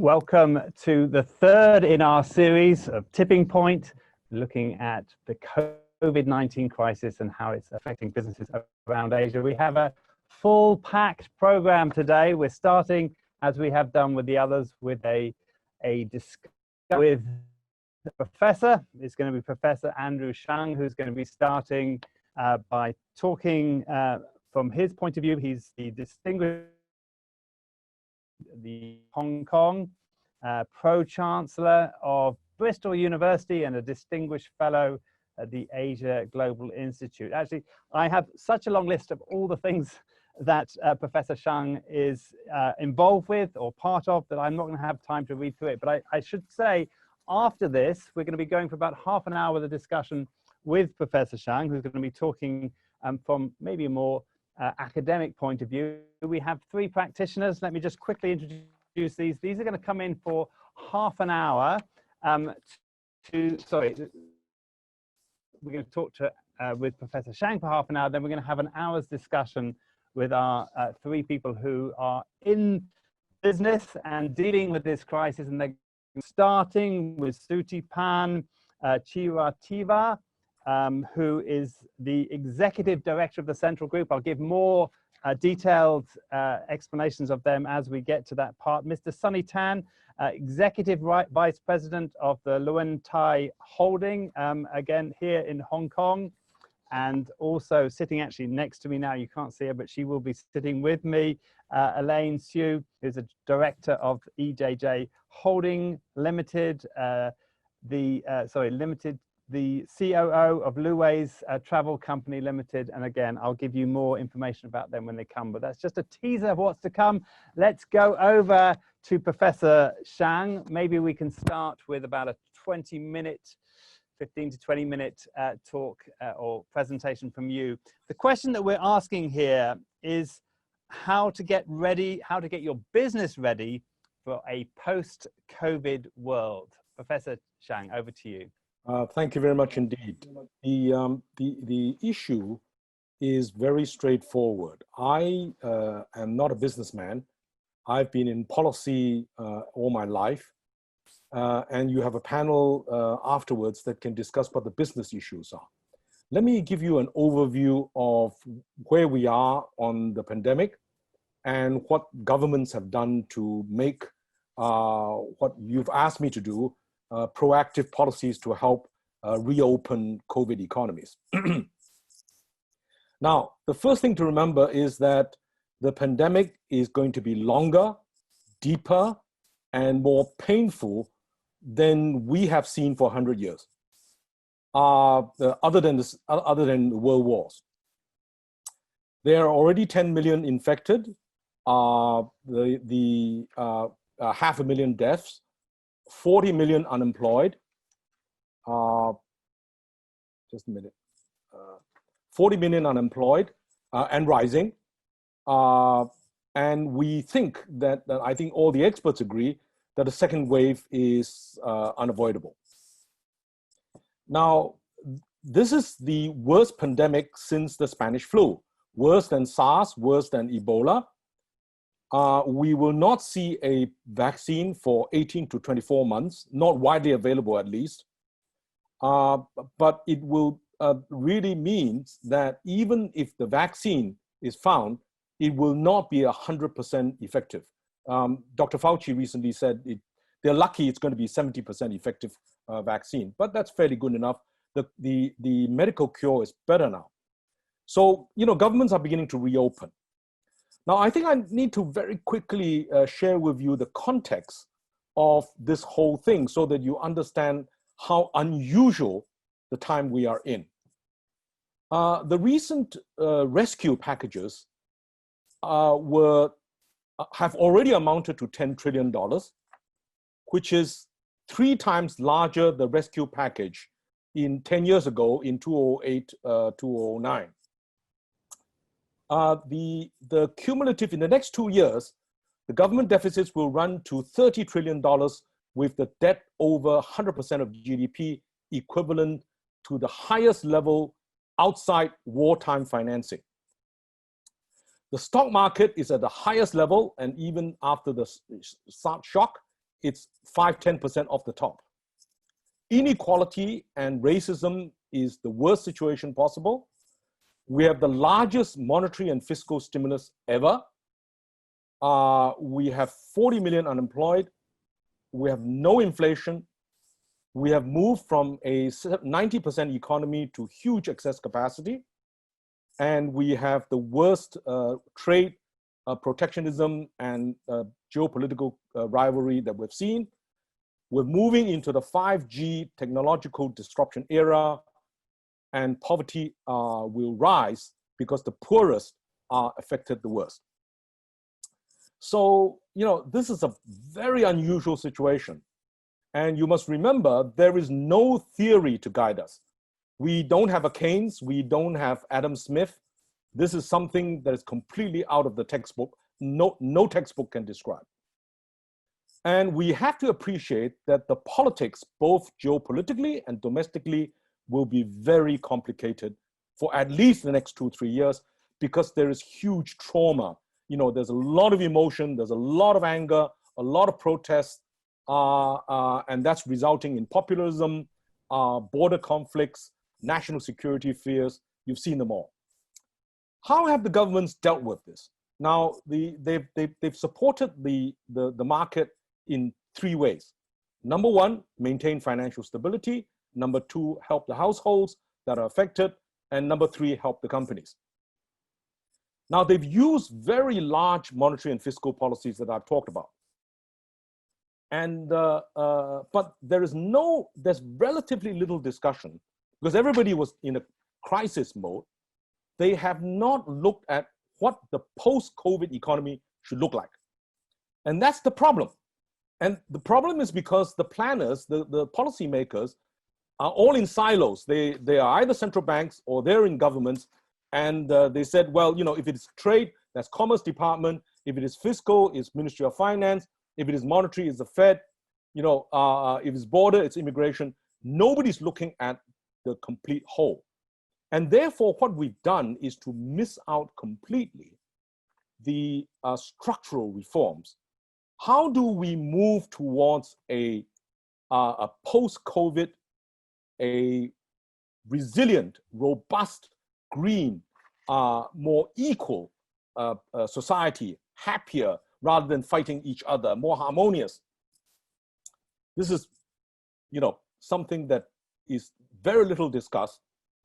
Welcome to the third in our series of Tipping Point, looking at the COVID-19 crisis and how it's affecting businesses around Asia. We have a full packed program today. We're starting, as we have done with the others, with a discussion with the professor. It's going to be Professor Andrew Shang, who's going to be starting by talking from his point of view. He's the Hong Kong Pro-Chancellor of Bristol University and a distinguished fellow at the Asia Global Institute. Actually, I have such a long list of all the things that Professor Shang is involved with or part of that I'm not going to have time to read through it. But I should say, after this, we're going to be going for about half an hour with a discussion with Professor Shang, who's going to be talking from maybe a more academic point of view. We have three practitioners. Let me just quickly introduce these. These are going to come in for half an hour. We're going to talk with Professor Shang for half an hour. Then we're going to have an hour's discussion with our three people who are in business and dealing with this crisis. And they're starting with Suti Pan Chirativa, who is the executive director of the Central Group. I'll give more detailed explanations of them as we get to that part. Mr. Sunny Tan, executive vice president of the Luen Tai Holding, again here in Hong Kong, and also sitting actually next to me now. You can't see her, but she will be sitting with me. Elaine Siu, who's a director of EJJ Holding Limited, the COO of Luwei's Travel Company Limited. And again, I'll give you more information about them when they come, but that's just a teaser of what's to come. Let's go over to Professor Shang. Maybe we can start with about a 15 to 20 minute talk or presentation from you. The question that we're asking here is how to get ready, how to get your business ready for a post-COVID world. Professor Shang, over to you. Thank you very much indeed. The issue is very straightforward. I am not a businessman. I've been in policy all my life, and you have a panel afterwards that can discuss what the business issues are. Let me give you an overview of where we are on the pandemic and what governments have done to make what you've asked me to do, proactive policies to help reopen COVID economies. Now, the first thing to remember is that the pandemic is going to be longer, deeper, and more painful than we have seen for 100 years, other than the world wars. There are already 10 million infected, 500,000 deaths, 40 million unemployed, 40 million unemployed and rising. And we think that I think all the experts agree that a second wave is unavoidable. Now, this is the worst pandemic since the Spanish flu, worse than SARS, worse than Ebola. We will not see a vaccine for 18 to 24 months, not widely available at least. But it will really means that even if the vaccine is found, it will not be 100% effective. Dr. Fauci recently said they're lucky it's going to be 70% effective vaccine, but that's fairly good enough. The medical cure is better now. So, governments are beginning to reopen. Now, I think I need to very quickly share with you the context of this whole thing so that you understand how unusual the time we are in. The recent rescue packages have already amounted to $10 trillion, which is 3 times larger the rescue package in 10 years ago in 2008, 2009. The cumulative in the next 2 years, the government deficits will run to $30 trillion with the debt over 100% of GDP, equivalent to the highest level outside wartime financing. The stock market is at the highest level, and even after the shock, it's 5–10% off the top. Inequality and racism is the worst situation possible. We have the largest monetary and fiscal stimulus ever. We have 40 million unemployed. We have no inflation. We have moved from a 90% economy to huge excess capacity. And we have the worst trade protectionism and geopolitical rivalry that we've seen. We're moving into the 5G technological disruption era, and poverty will rise because the poorest are affected the worst. So, you know, this is a very unusual situation. And you must remember, there is no theory to guide us. We don't have a Keynes, we don't have Adam Smith. This is something that is completely out of the textbook. No textbook can describe. And we have to appreciate that the politics, both geopolitically and domestically, will be very complicated for at least the next 2–3 years, because there is huge trauma. You know, there's a lot of emotion, there's a lot of anger, a lot of protests, and that's resulting in populism, border conflicts, national security fears. You've seen them all. How have the governments dealt with this? Now, they've supported the market in 3 ways. Number 1, maintain financial stability. Number 2, help the households that are affected. And number 3, help the companies. Now, they've used very large monetary and fiscal policies that I've talked about. And, but there's relatively little discussion, because everybody was in a crisis mode. They have not looked at what the post-COVID economy should look like. And that's the problem. And the problem is because the planners, the policymakers, are all in silos. They are either central banks or they're in governments. And they said, well, you know, if it's trade, that's Commerce Department. If it is fiscal, it's Ministry of Finance. If it is monetary, it's the Fed. You know, if it's border, it's immigration. Nobody's looking at the complete whole. And therefore, what we've done is to miss out completely the structural reforms. How do we move towards a post-COVID, a resilient, robust, green, more equal society, happier, rather than fighting each other, more harmonious? This is, you know, something that is very little discussed,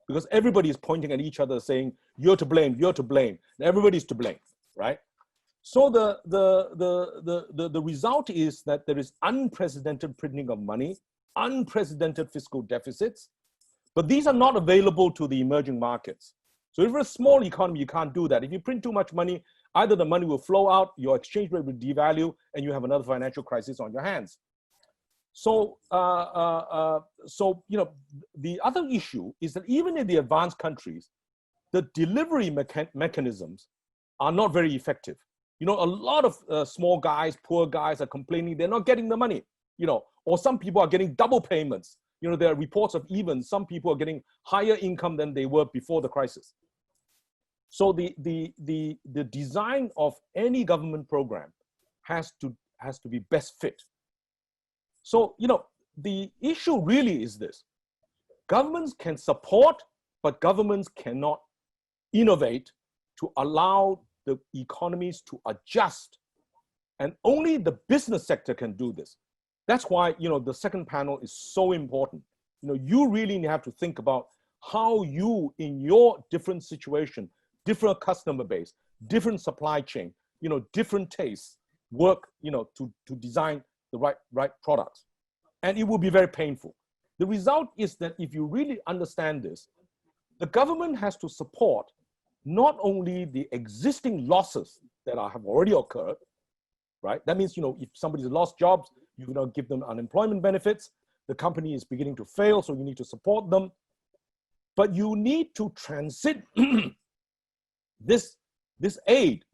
because everybody is pointing at each other saying, you're to blame, you're to blame. Everybody's to blame, right? So the result is that there is unprecedented printing of money, unprecedented fiscal deficits, but these are not available to the emerging markets. So if you're a small economy, you can't do that. If you print too much money, either the money will flow out, your exchange rate will devalue, and you have another financial crisis on your hands. So, you know, the other issue is that even in the advanced countries, the delivery mechanisms are not very effective. You know, a lot of small guys, poor guys are complaining they're not getting the money, you know, or some people are getting double payments. You know, there are reports of even some people are getting higher income than they were before the crisis. So the design of any government program has to be best fit. So, you know, the issue really is this: governments can support, but governments cannot innovate to allow the economies to adjust. And only the business sector can do this. That's why, you know, the second panel is so important. You know, you really have to think about how you, in your different situation, different customer base, different supply chain, you know, different tastes, work, you know, to design the right products. And it will be very painful. The result is that if you really understand this, the government has to support not only the existing losses that have already occurred, right? That means, you know, if somebody's lost jobs, you don't give them unemployment benefits. The company is beginning to fail, so you need to support them. But you need to transit this aid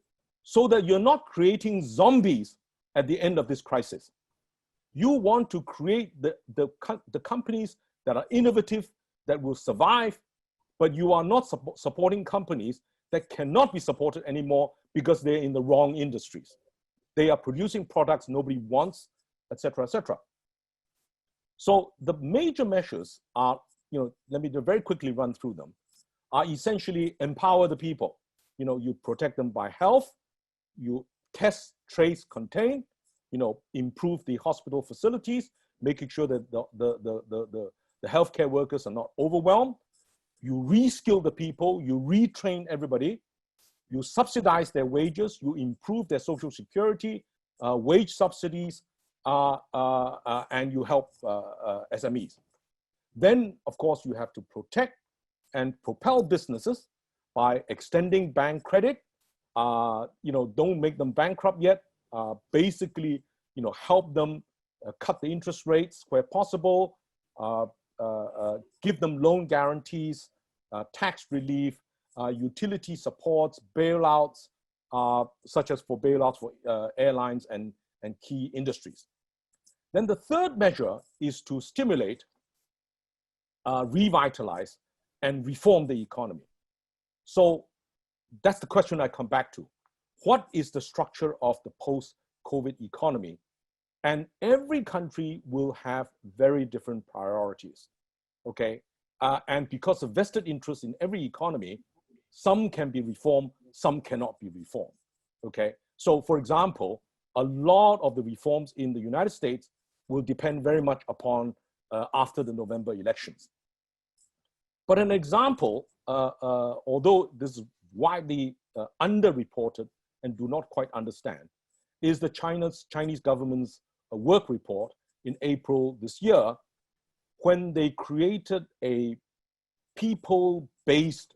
so that you're not creating zombies at the end of this crisis. You want to create the companies that are innovative, that will survive, but you are not supporting companies that cannot be supported anymore because they're in the wrong industries. They are producing products nobody wants. etc., etc. So the major measures are, let me very quickly run through them, are essentially empower the people. You protect them by health, you test, trace, contain, improve the hospital facilities, making sure that the healthcare workers are not overwhelmed. You reskill the people, you retrain everybody, you subsidize their wages, you improve their social security, wage subsidies, and you help SMEs. Then, of course, you have to protect and propel businesses by extending bank credit. Don't make them bankrupt yet. Basically, help them cut the interest rates where possible, give them loan guarantees, tax relief, utility supports, bailouts, such as for bailouts for airlines and key industries. Then the third measure is to stimulate, revitalize, and reform the economy. So that's the question I come back to. What is the structure of the post-COVID economy? And every country will have very different priorities, okay? And because of vested interest in every economy, some can be reformed, some cannot be reformed, okay? So for example, a lot of the reforms in the United States will depend very much upon after the November elections. But an example, although this is widely underreported and do not quite understand, is the Chinese government's work report in April this year, when they created a people-based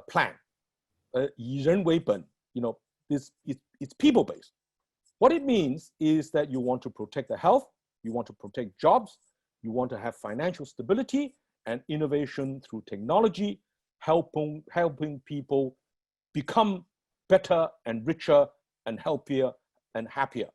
plan, 以人为本, it's people-based. What it means is that you want to protect the health, you want to protect jobs, you want to have financial stability and innovation through technology, helping people become better and richer and healthier and happier.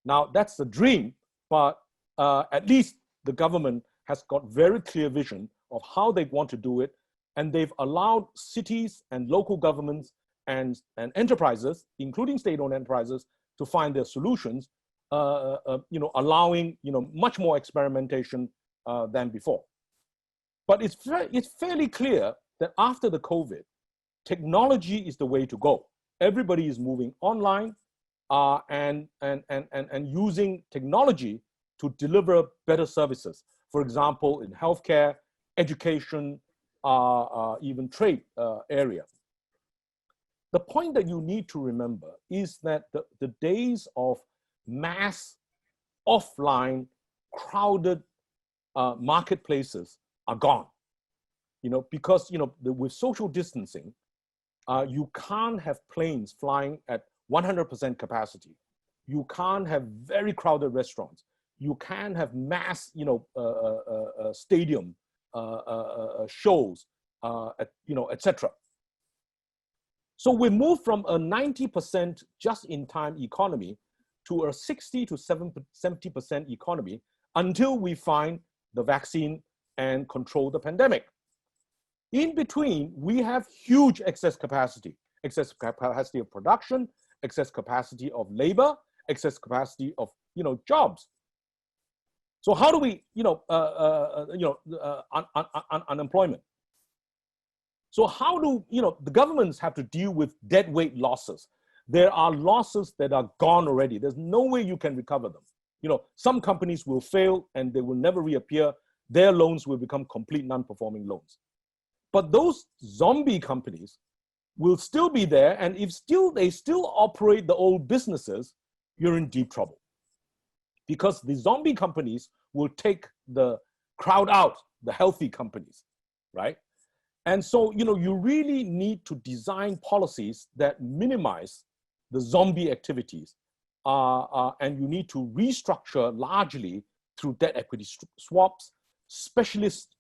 Now, that's the dream, but at least the government has got very clear vision of how they want to do it, and they've allowed cities and local governments and enterprises, including state-owned enterprises, to find their solutions, allowing much more experimentation than before. But it's fairly clear that after the COVID, technology is the way to go. Everybody is moving online and using technology to deliver better services. For example, in healthcare, education, even trade area. The point that you need to remember is that the days of mass, offline, crowded marketplaces are gone. Because with social distancing, you can't have planes flying at 100% capacity. You can't have very crowded restaurants. You can't have mass, stadium shows, etc. So we move from a 90% just-in-time economy to a 60 to 70% economy until we find the vaccine and control the pandemic. In between, we have huge excess capacity of production, excess capacity of labor, excess capacity of jobs. So how do we unemployment? So how do the governments have to deal with deadweight losses? There are losses that are gone already. There's no way you can recover them. Some companies will fail and they will never reappear. Their loans will become complete non-performing loans. But those zombie companies will still be there, and if they still operate the old businesses, you're in deep trouble. Because the zombie companies will take the crowd out, the healthy companies, right? And so, you really need to design policies that minimize the zombie activities, and you need to restructure largely through debt equity swaps, specialist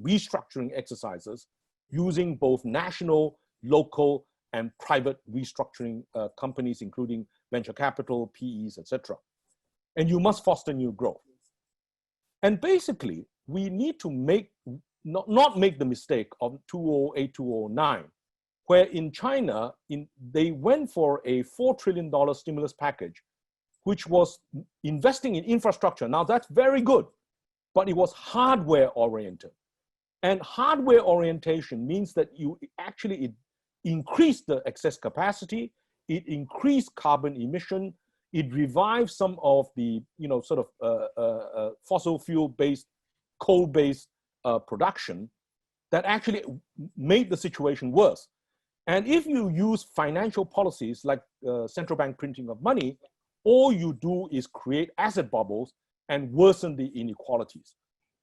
restructuring exercises using both national, local, and private restructuring companies, including venture capital, PEs, etc. And you must foster new growth. And basically, we need to not make the mistake of 2008, 2009, where in China, they went for a $4 trillion stimulus package which was investing in infrastructure. Now that's very good, but it was hardware oriented. And hardware orientation means that you actually increase the excess capacity, it increased carbon emission, it revives some of the fossil fuel based, coal based production that actually made the situation worse. And if you use financial policies like central bank printing of money, all you do is create asset bubbles and worsen the inequalities.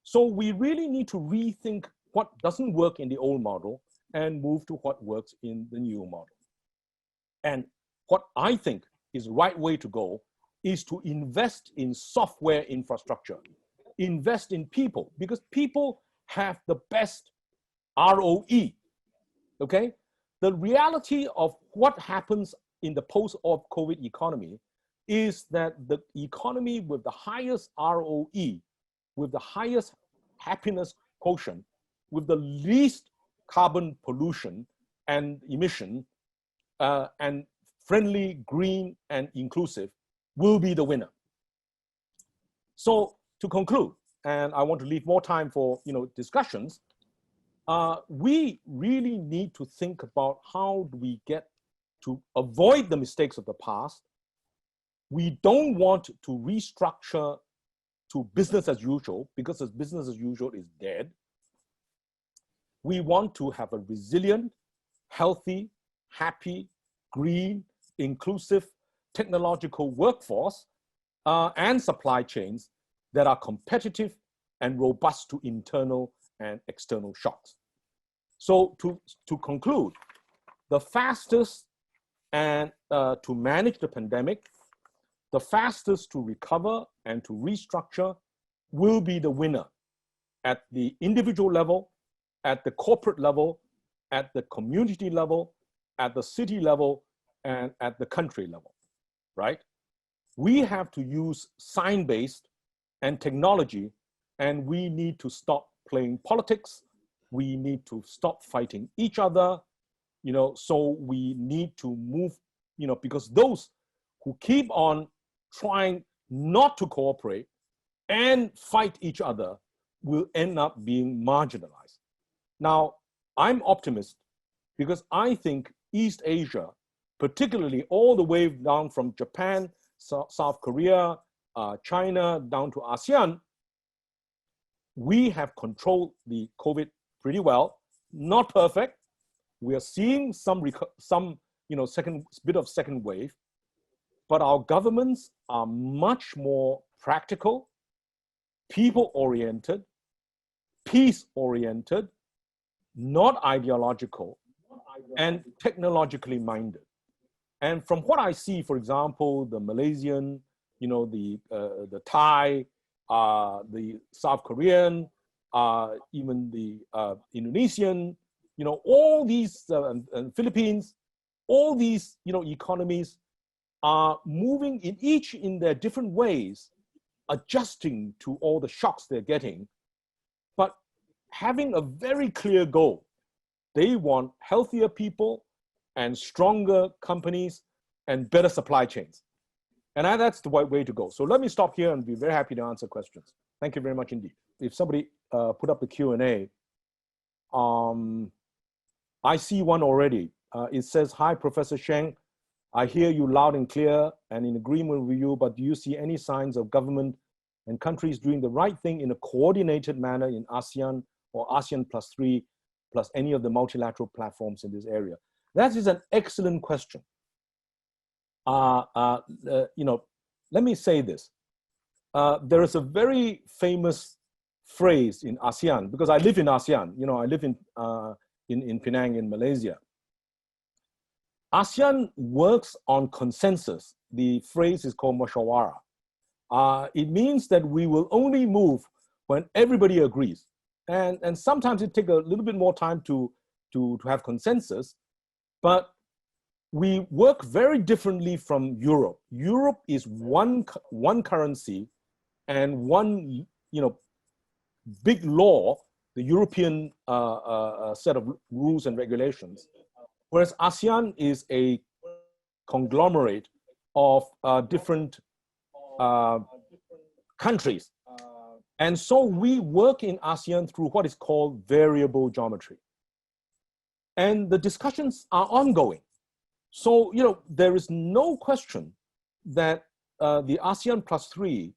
So we really need to rethink what doesn't work in the old model and move to what works in the new model. And what I think is the right way to go is to invest in software infrastructure, invest in people, because people have the best ROE, okay? The reality of what happens in the post-COVID economy is that the economy with the highest ROE, with the highest happiness quotient, with the least carbon pollution and emission, and friendly, green, and inclusive, will be the winner. So to conclude, and I want to leave more time for discussions, we really need to think about how do we get to avoid the mistakes of the past. We don't want to restructure to business as usual, because business as usual is dead. We want to have a resilient, healthy, happy, green, inclusive, technological workforce and supply chains that are competitive and robust to internal and external shocks. So to conclude, the fastest and to manage the pandemic, the fastest to recover and to restructure will be the winner at the individual level, at the corporate level, at the community level, at the city level, and at the country level, right? We have to use science-based and technology, and we need to stop playing politics. We need to stop fighting each other, so we need to move, because those who keep on trying not to cooperate and fight each other will end up being marginalized. Now, I'm optimist because I think East Asia, particularly all the way down from Japan, South Korea, China, down to ASEAN, we have controlled the COVID pretty well. Not perfect. We are seeing some bit of second wave, but our governments are much more practical, people-oriented, peace-oriented, not ideological, and technologically minded. And from what I see, for example, the Malaysian, the Thai, the South Korean, even the Indonesian, all these, and Philippines, all these, economies are moving each in their different ways, adjusting to all the shocks they're getting, but having a very clear goal. They want healthier people and stronger companies and better supply chains. And that's the right way to go. So let me stop here and be very happy to answer questions. Thank you very much indeed. If somebody put up the Q&A, I see one already. It says, "Hi, Professor Sheng. I hear you loud and clear and in agreement with you, but do you see any signs of government and countries doing the right thing in a coordinated manner in ASEAN or ASEAN +3 plus any of the multilateral platforms in this area?" That is an excellent question. Let me say this. There is a very famous phrase in ASEAN, because I live in ASEAN. I live in Penang in Malaysia. ASEAN works on consensus. The phrase is called musyawarah. It means that we will only move when everybody agrees. And sometimes it takes a little bit more time to have consensus, but we work very differently from Europe. Europe is one currency and one big law, the European set of rules and regulations, whereas ASEAN is a conglomerate of different countries. And so we work in ASEAN through what is called variable geometry. And the discussions are ongoing. So, there is no question that the ASEAN +3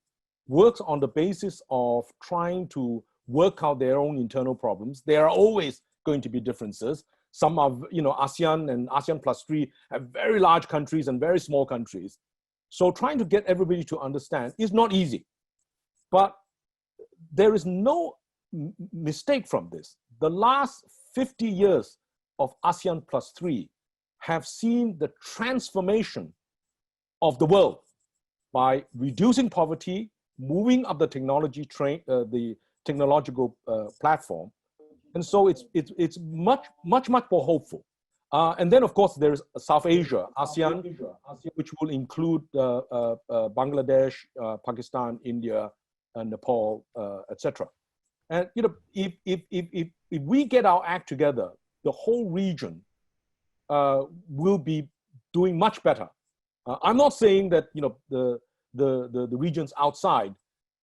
works on the basis of trying to work out their own internal problems. There are always going to be differences. Some of, ASEAN and ASEAN +3 have very large countries and very small countries. So trying to get everybody to understand is not easy. But there is no mistake from this. The last 50 years of ASEAN +3 have seen the transformation of the world by reducing poverty, moving up the technological platform, and so it's much more hopeful. And then of course there is South Asia, ASEAN, which will include Bangladesh, Pakistan, India, and Nepal, etc. And if we get our act together, the whole region will be doing much better. I'm not saying that the regions outside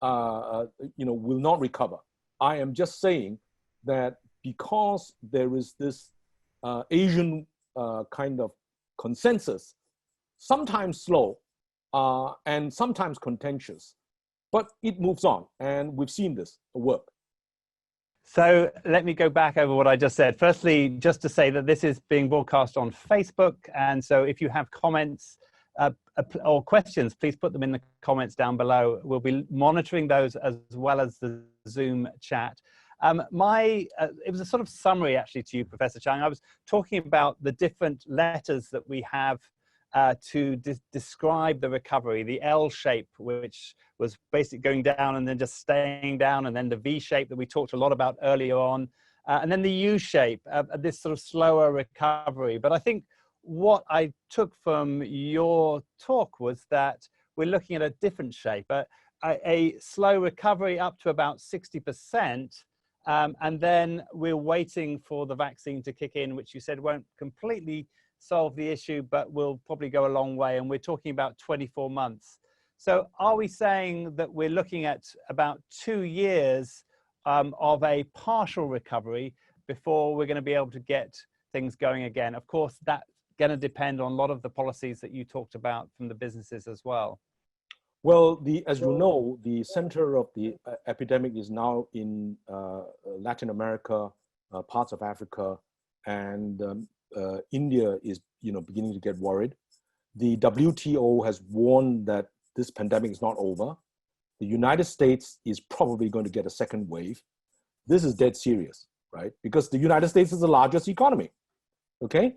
will not recover. I am just saying that because there is this Asian kind of consensus, sometimes slow and sometimes contentious, but it moves on, and we've seen this work. So let me go back over what I just said. Firstly, just to say that this is being broadcast on Facebook, and so if you have comments or questions, please put them in the comments down below. We'll be monitoring those as well as the Zoom chat. It was a sort of summary actually to you, Professor Chang. I was talking about the different letters that we have to describe the recovery, the L shape, which was basically going down and then just staying down, and then the V shape that we talked a lot about earlier on, and then the U shape, this sort of slower recovery. But I think what I took from your talk was that we're looking at a different shape, a slow recovery up to about 60%, and then we're waiting for the vaccine to kick in, which you said won't completely solve the issue, but will probably go a long way. And we're talking about 24 months. So are we saying that we're looking at about 2 years of a partial recovery before we're going to be able to get things going again? Of course, that's going to depend on a lot of the policies that you talked about from the businesses as well. Well, as you know, the center of the epidemic is now in Latin America, parts of Africa, and India is beginning to get worried. The WTO has warned that this pandemic is not over. The United States is probably going to get a second wave. This is dead serious, right? Because the United States is the largest economy, okay?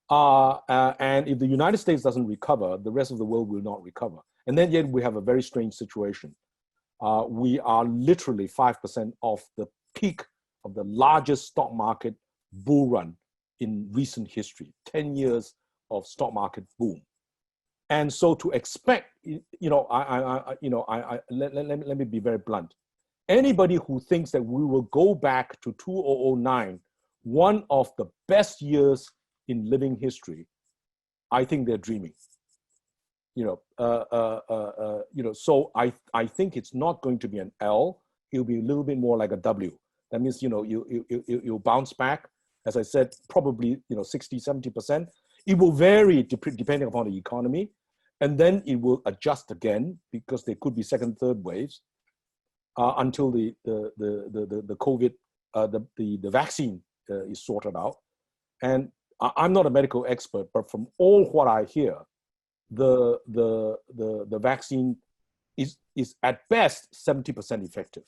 And if the United States doesn't recover, the rest of the world will not recover. And then yet we have a very strange situation. We are literally 5% off the peak of the largest stock market bull run in recent history, 10 years of stock market boom. And so to expect, let me be very blunt. Anybody who thinks that we will go back to 2009, one of the best years in living history, I think they're dreaming. So I think it's not going to be an L. It'll be a little bit more like a W. That means, you'll bounce back. As I said, probably 60, 70%. It will vary depending upon the economy, and then it will adjust again because there could be second, third waves until the COVID, the vaccine is sorted out. And I'm not a medical expert, but from all what I hear, the vaccine is at best 70% effective,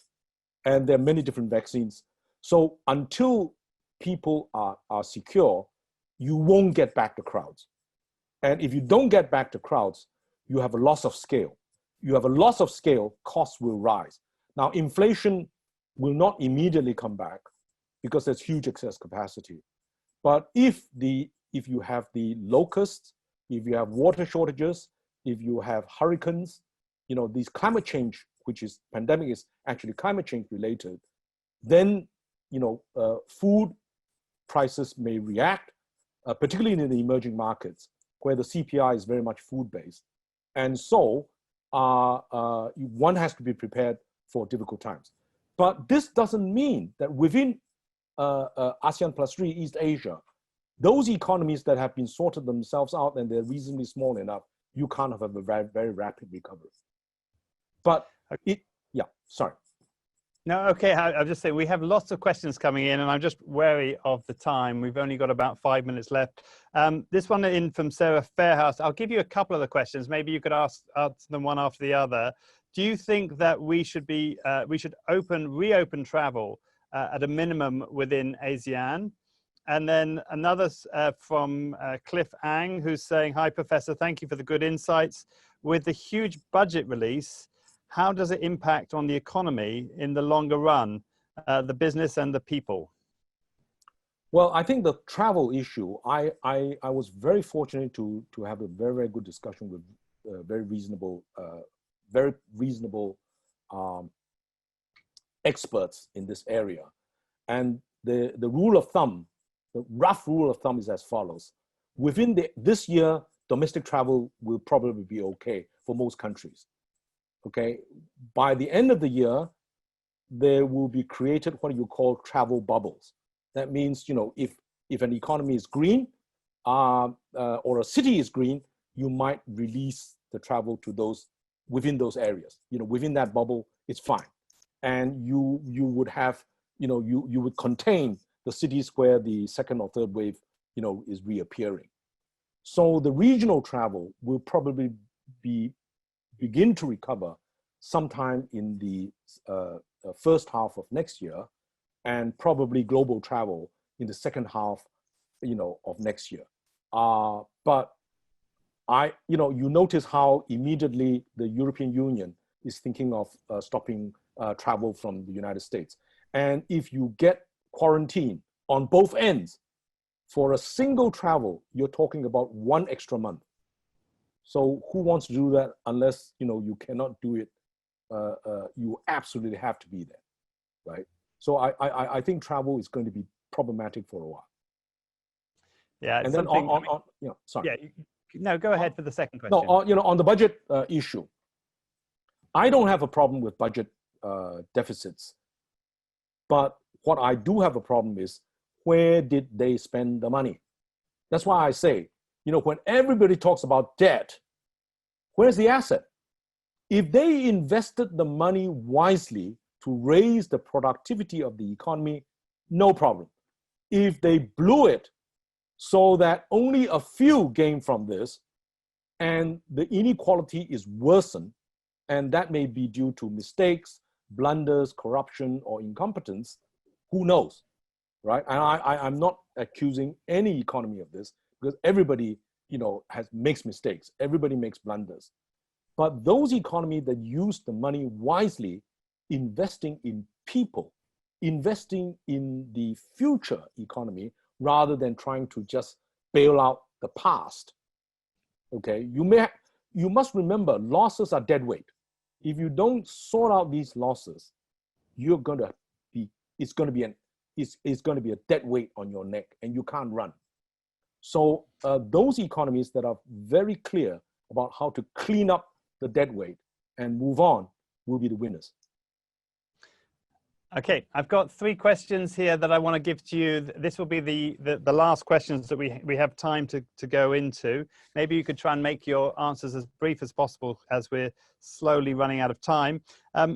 and there are many different vaccines. So until people are secure, you won't get back the crowds. And if you don't get back the crowds, you have a loss of scale. You have a loss of scale, costs will rise. Now, inflation will not immediately come back because there's huge excess capacity. But if you have the locusts, if you have water shortages, if you have hurricanes, these climate change, which is pandemic is actually climate change related, then food prices may react, particularly in the emerging markets where the CPI is very much food-based. And so one has to be prepared for difficult times. But this doesn't mean that within ASEAN plus 3 East Asia, those economies that have been sorted themselves out and they're reasonably small enough, you can't have a very, very rapid recovery. But sorry. No, okay, I'll just say we have lots of questions coming in and I'm just wary of the time. We've only got about 5 minutes left. This one in from Sarah Fairhouse. I'll give you a couple of the questions. Maybe you could answer them one after the other. Do you think that we should reopen travel at a minimum within ASEAN? And then another from Cliff Ang, who's saying, hi, Professor, thank you for the good insights. With the huge budget release, how does it impact on the economy in the longer run, the business and the people? Well, I think the travel issue, I was very fortunate to have a very, very good discussion with very reasonable experts in this area. And the rule of thumb, the rough rule of thumb is as follows. Within this year, domestic travel will probably be okay for most countries. Okay, by the end of the year, there will be created what you call travel bubbles. That means, you know, if an economy is green or a city is green, you might release the travel to those within those areas. You know, within that bubble, it's fine, and you would have, you know, you would contain the cities where the second or third wave, you know, is reappearing. So the regional travel will probably begin to recover sometime in the first half of next year, and probably global travel in the second half, you know, of next year. But you notice how immediately the European Union is thinking of stopping travel from the United States. And if you get quarantine on both ends for a single travel, you're talking about 1 extra month. So who wants to do that unless, you know, you cannot do it? You absolutely have to be there, right? So I think travel is going to be problematic for a while. Yeah, and then sorry. Yeah, no, go ahead for the second question. No, you know, on the budget issue, I don't have a problem with budget deficits, but what I do have a problem is, where did they spend the money? That's why I say, you know, when everybody talks about debt, where's the asset? If they invested the money wisely to raise the productivity of the economy, no problem. If they blew it so that only a few gain from this, and the inequality is worsened, and that may be due to mistakes, blunders, corruption, or incompetence, who knows, right? And I'm not accusing any economy of this, because everybody, you know, makes mistakes. Everybody makes blunders. But those economies that use the money wisely, investing in people, investing in the future economy, rather than trying to just bail out the past. Okay, you must remember, losses are dead weight. If you don't sort out these losses, it's going to be a dead weight on your neck, and you can't run. So those economies that are very clear about how to clean up the dead weight and move on will be the winners. Okay, I've got 3 questions here that I want to give to you. This will be the last questions that we have time to go into. Maybe you could try and make your answers as brief as possible, as we're slowly running out of time.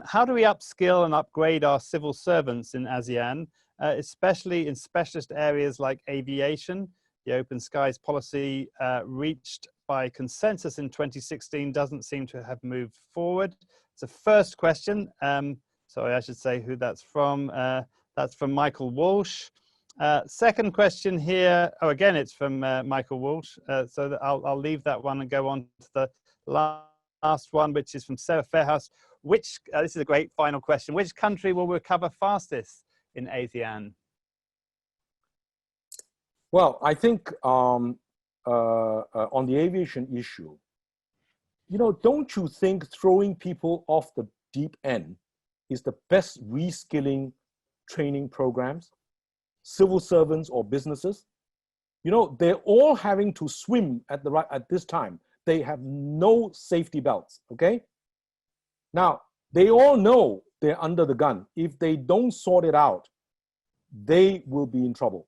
How do we upskill and upgrade our civil servants in ASEAN, especially in specialist areas like aviation? The open skies policy reached by consensus in 2016 doesn't seem to have moved forward. It's a first question. Sorry, I should say who that's from. That's from Michael Walsh. Second question here. Oh, again, it's from Michael Walsh. So I'll leave that one and go on to the last one, which is from Sarah Fairhouse. This is a great final question. Which country will recover fastest in ASEAN? Well, I think on the aviation issue, you know, don't you think throwing people off the deep end is the best reskilling training programs? Civil servants or businesses, you know, they're all having to swim at this time. They have no safety belts, okay? Now, they all know they're under the gun. If they don't sort it out, they will be in trouble.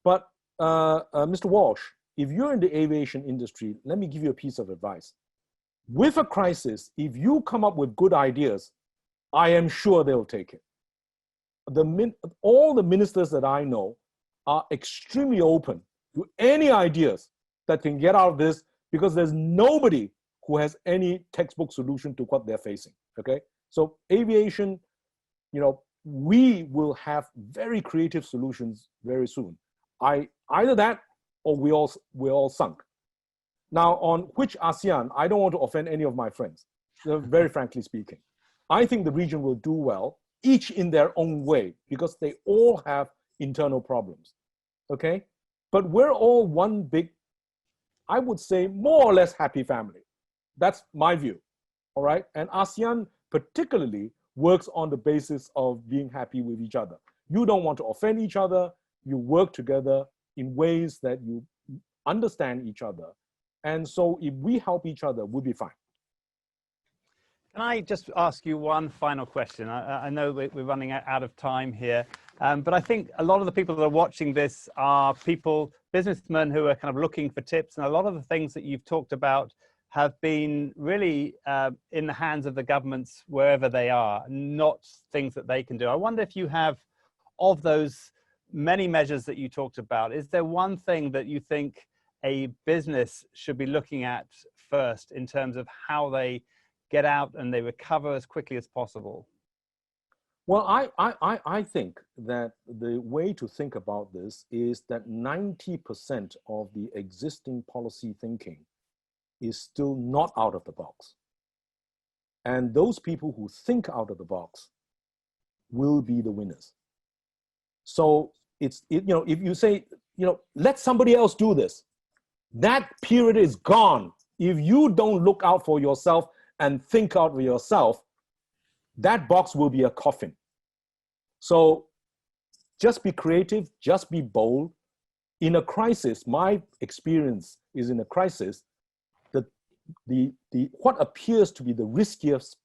But Mr. Walsh, if you're in the aviation industry, let me give you a piece of advice. With a crisis, if you come up with good ideas, I am sure they'll take it. All the ministers that I know are extremely open to any ideas that can get out of this, because there's nobody who has any textbook solution to what they're facing, okay? So aviation, you know, we will have very creative solutions very soon. Either that or we're all sunk. Now, on which ASEAN, I don't want to offend any of my friends, very frankly speaking. I think the region will do well, each in their own way, because they all have internal problems, okay? But we're all one big, I would say, more or less happy family. That's my view, all right? And ASEAN particularly works on the basis of being happy with each other. You don't want to offend each other. You work together in ways that you understand each other. And so if we help each other, we'll be fine. Can I just ask you one final question? I know we're running out of time here, but I think a lot of the people that are watching this are businessmen who are kind of looking for tips, and a lot of the things that you've talked about have been really in the hands of the governments wherever they are, not things that they can do. I wonder if you have, of those many measures that you talked about, is there one thing that you think a business should be looking at first in terms of how they get out and they recover as quickly as possible? Well, I think that the way to think about this is that 90% of the existing policy thinking is still not out of the box. And those people who think out of the box will be the winners. So you know, if you say, you know, let somebody else do this, that period is gone. If you don't look out for yourself and think out for yourself, that box will be a coffin. So just be creative, just be bold. In a crisis, my experience is in a crisis, what appears to be the riskiest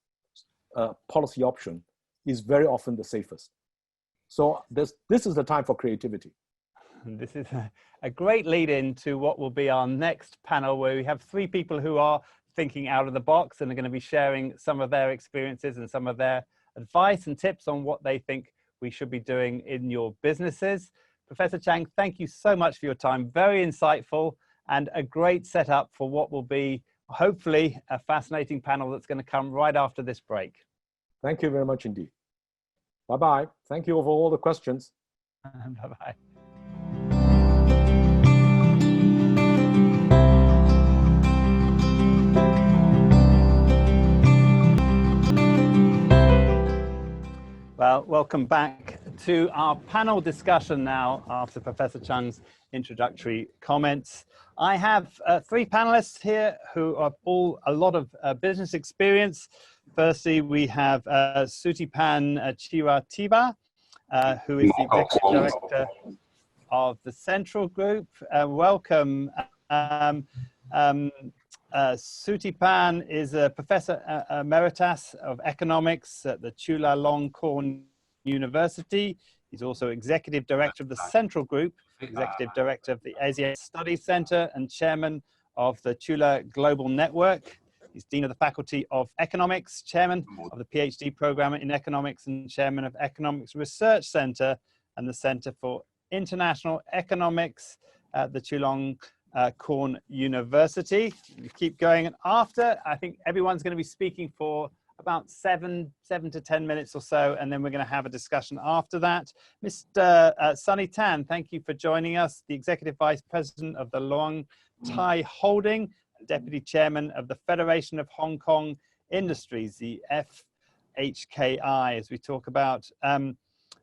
policy option is very often the safest. So this is the time for creativity. This is a great lead in to what will be our next panel, where we have three people who are thinking out of the box and are going to be sharing some of their experiences and some of their advice and tips on what they think we should be doing in your businesses. Professor Chang, thank you so much for your time. Very insightful and a great setup for what will be hopefully a fascinating panel that's going to come right after this break. Thank you very much indeed. Bye-bye. Thank you for all the questions. Bye-bye. Well, welcome back to our panel discussion now after Professor Chang's introductory comments. I have three panelists here who have all a lot of business experience. Firstly, we have Sutipan Chiratiba, who is the Executive Director of the Central Group. Welcome. Sutipan is a Professor Emeritus of Economics at the Chulalongkorn University. He's also Executive Director of the Central Group, Executive Director of the Asia Studies Center, and Chairman of the Chula Global Network. He's Dean of the Faculty of Economics, Chairman of the PhD Program in Economics, and Chairman of Economics Research Center and the Center for International Economics at the Chulalongkorn University. We keep going, and after, I think everyone's going to be speaking for about seven to 10 minutes or so, and then we're going to have a discussion after that. Mr. Sunny Tan, thank you for joining us, the Executive Vice President of the Luong Thai Holding, Deputy Chairman of the Federation of Hong Kong Industries, the FHKI, as we talk about.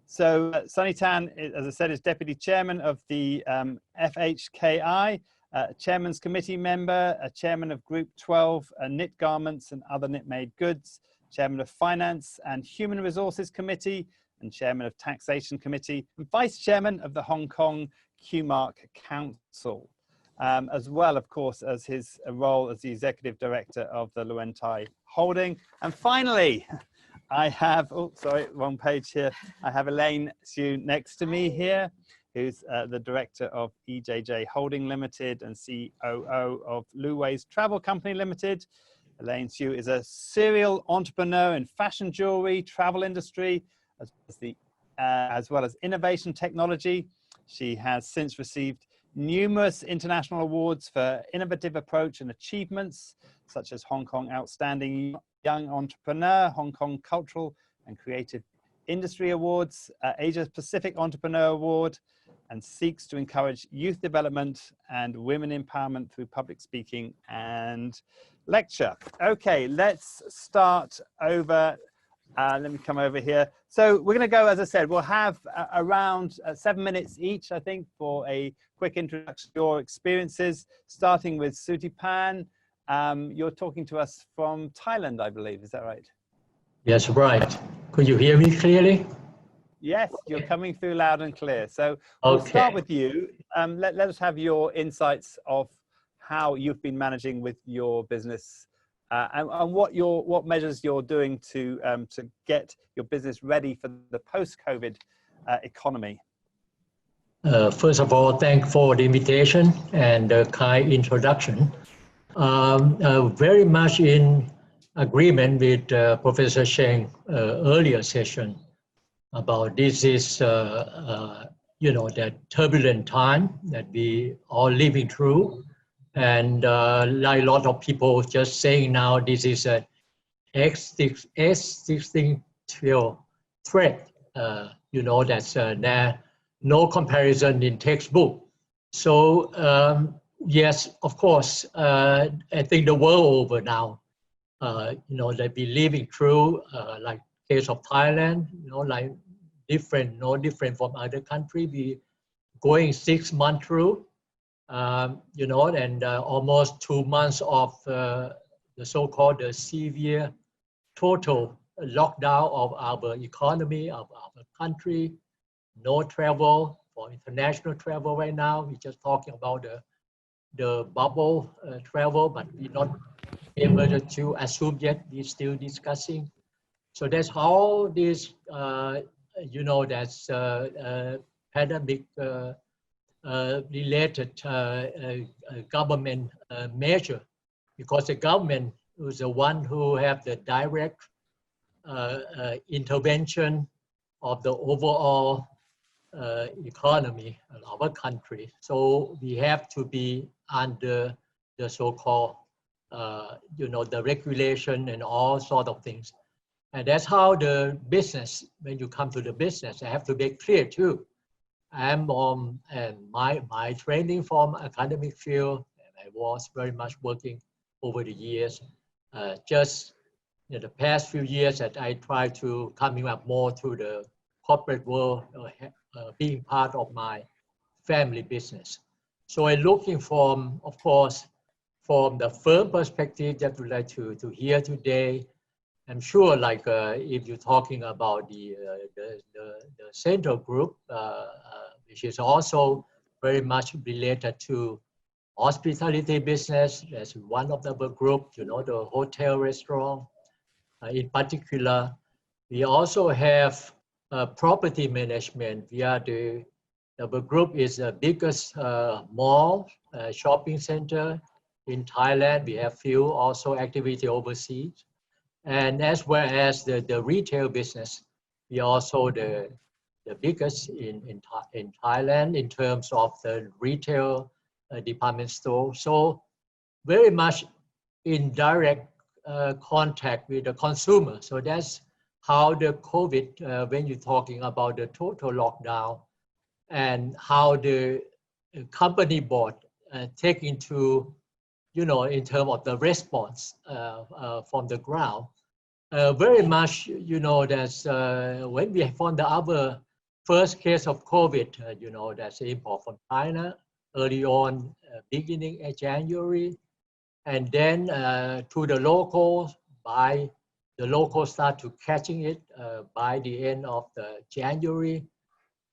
So Sunny Tan, as I said, is Deputy Chairman of the FHKI, Chairman's Committee member, Chairman of Group 12, Knit Garments and Other Knit-Made Goods, Chairman of Finance and Human Resources Committee, and Chairman of Taxation Committee, and Vice Chairman of the Hong Kong QMark Council. as well, of course, as his role as the Executive Director of the Luentai Holding. And finally, I have, oh, sorry, wrong page here. I have Elaine Hsu next to me here, who's the Director of EJJ Holding Limited and COO of Luways Travel Company Limited. Elaine Hsu is a serial entrepreneur in fashion jewelry, travel industry, as well as innovation technology. She has since received numerous international awards for innovative approach and achievements, such as Hong Kong Outstanding Young Entrepreneur, Hong Kong Cultural and Creative Industry Awards, Asia Pacific Entrepreneur Award, and seeks to encourage youth development and women empowerment through public speaking and lecture. Okay, let's start over. Let me come over here. So we're going to go, as I said, we'll have around 7 minutes each, I think, for a quick introduction to your experiences, starting with Sutipan. You're talking to us from Thailand, I believe. Is that right? Yes, right. Could you hear me clearly? Yes, you're coming through loud and clear. So we'll start with you. Let us have your insights of how you've been managing with your business and what measures you're doing to get your business ready for the post-COVID economy. First of all, thanks for the invitation and the kind introduction. Very much in agreement with Professor Sheng earlier session about this is, that turbulent time that we are living through. And like a lot of people just saying now, this is an existential threat. That's there no comparison in textbook. So yes, of course, I think the world over now, that we living through, like case of Thailand, like different, no different from other countries. We going 6 months through. And almost 2 months of the so-called severe total lockdown of our economy, of our country, no travel for international travel right now. We're just talking about the bubble travel, but we're not able to assume yet. We're still discussing. So that's how this, that's pandemic related government measure, because the government is the one who have the direct intervention of the overall economy of our country. So we have to be under the so-called, the regulation and all sort of things. And that's how the business, when you come to the business, I have to be clear too. I'm and my training from academic field, and I was very much working over the years. Just the past few years that I try to coming up more to the corporate world, being part of my family business. So I'm looking from, of course, from the firm perspective that we'd like to hear today. I'm sure, like if you're talking about the central group, which is also very much related to hospitality business. That's one of the group, the hotel, restaurant. In particular, we also have property management. The group is the biggest mall, shopping center in Thailand. We have few also activity overseas. And as well as the retail business, we are also the biggest in Thailand in terms of the retail department store. So very much in direct contact with the consumer. So that's how the COVID, when you're talking about the total lockdown, and how the company board take into, in terms of the response from the ground. Very much, that's when we found our first case of COVID, that's import from China early on, beginning in January, and then to the locals, by the locals start to catching it by the end of the January.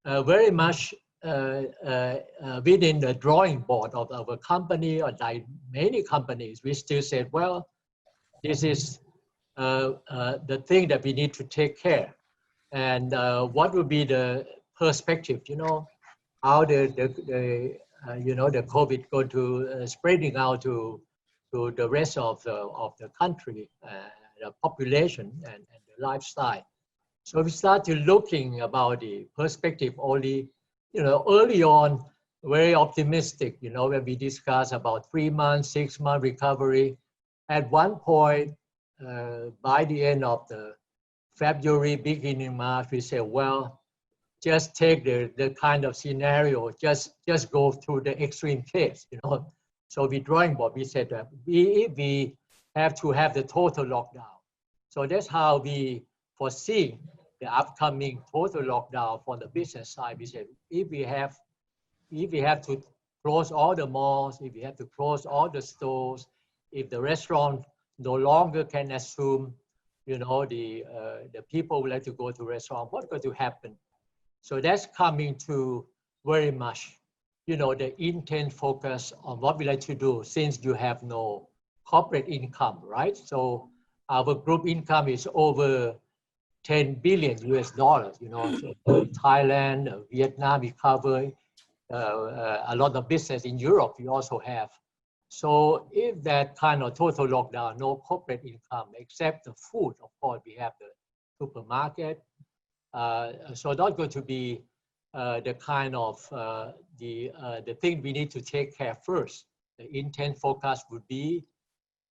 Very much within the drawing board of our company, or like many companies, we still said, well, this is the thing that we need to take care. And what would be the perspective, how the COVID going to spreading out to the rest of the country, the population and the lifestyle. So we started looking about the perspective only, early on, very optimistic, when we discussed about 3 months, 6 month recovery. At one point, by the end of the February, beginning March, we said, well, just take the kind of scenario, just go through the extreme case, So we drawing board, we said that we have to have the total lockdown. So that's how we foresee the upcoming total lockdown for the business side. We said, if we have to close all the malls, if we have to close all the stores, if the restaurant no longer can assume, the people would like to go to restaurant, what's going to happen? So that's coming to very much, the intense focus on what we like to do, since you have no corporate income, right? So our group income is over 10 billion US dollars, so Thailand, Vietnam, we cover a lot of business in Europe, we also have. So if that kind of total lockdown, no corporate income, except the food, of course, we have the supermarket. So that's going to be the kind of the thing we need to take care first. The intent focus would be,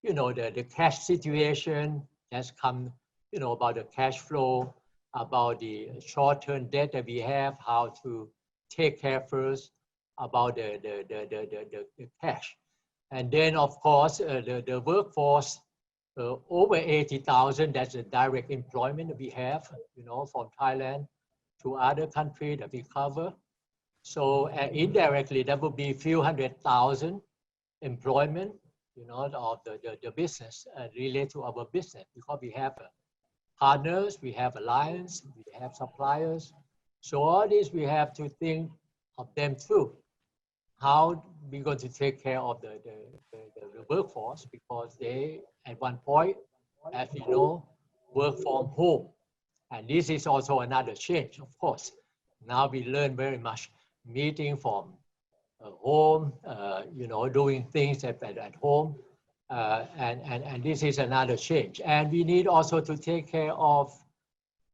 the cash situation has come, about the cash flow, about the short-term debt that we have, how to take care first about the cash. And then, of course, the workforce, over 80,000, that's the direct employment that we have, from Thailand to other countries that we cover. So indirectly, that would be a few 100,000 employment, of the business related to our business, because we have partners, we have alliance, we have suppliers. So all this, we have to think of them too. How we're going to take care of the workforce, because they, at one point, as you know, work from home. And this is also another change, of course. Now we learn very much meeting from home, doing things at home. And this is another change. And we need also to take care of,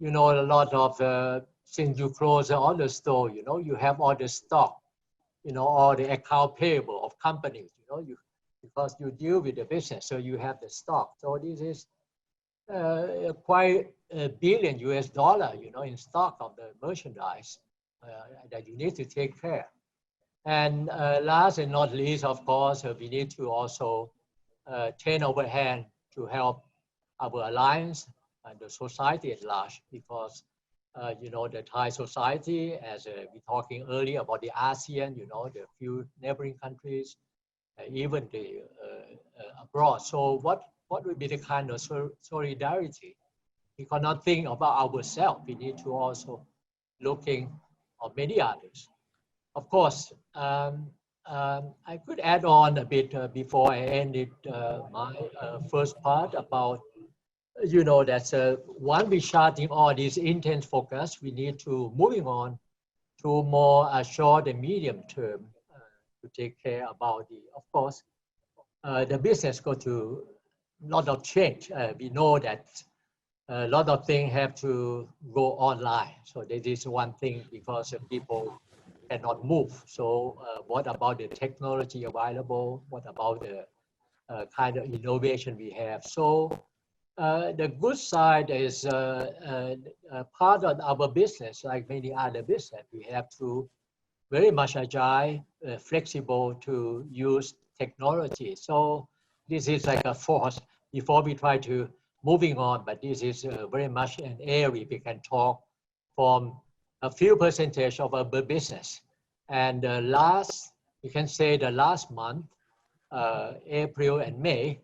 a lot of, since you close all the store, you have all the stock, all the account payable of companies, because you deal with the business, so you have the stock. So this is quite $1 billion US, in stock of the merchandise that you need to take care. And last and not least, of course, we need to also turn over hand to help our alliance and the society at large, because the Thai society, as we talking earlier about the ASEAN, the few neighboring countries, even the abroad. So what would be the kind of solidarity? We cannot think about ourselves. We need to also looking at many others. Of course, I could add on a bit before I ended my first part about, that's one we starting all this intense focus, we need to moving on to more short and medium term to take care about of course, the business go to a lot of change. We know that a lot of things have to go online. So that is one thing, because people cannot move. So what about the technology available? What about the kind of innovation we have? So the good side is part of our business, like many other business, we have to very much agile, flexible to use technology. So this is like a force before we try to moving on, but this is very much an area we can talk from a few percentage of our business. And you can say the last month, April and May,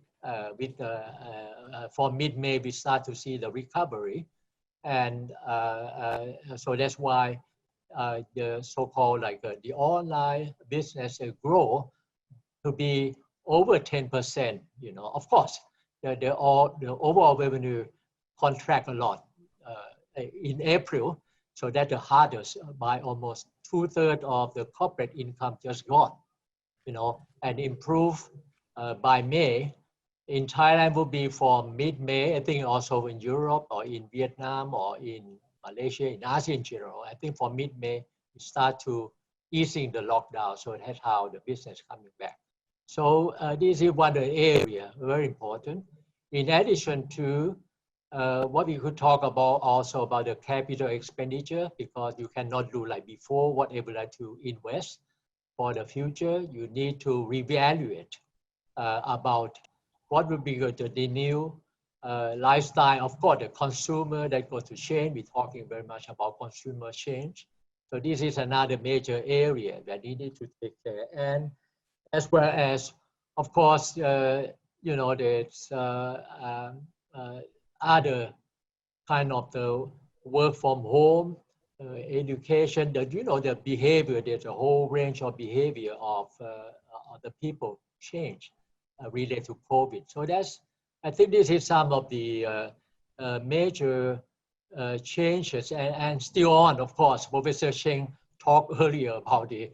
for mid-May, we start to see the recovery. And so that's why the so-called the online business grow to be over 10%, of course, the overall revenue contract a lot in April, so that the hardest by almost 2/3 of the corporate income just gone, and improve by May. In Thailand will be from mid-May, I think also in Europe or in Vietnam or in Malaysia, in Asia in general. I think for mid-May, we start to easing the lockdown, so that's how the business coming back. So this is one area, very important. In addition to what we could talk about also about the capital expenditure, because you cannot do like before, whatever like to invest for the future, you need to reevaluate about what would be the new lifestyle. Of course, the consumer that goes to change. We're talking very much about consumer change. So this is another major area that we need to take care. And as well as, of course, there's other kind of the work from home, education, the behavior, there's a whole range of behavior of the people change related to COVID. So I think this is some of the major changes and still on, of course. Professor Cheng talked earlier about the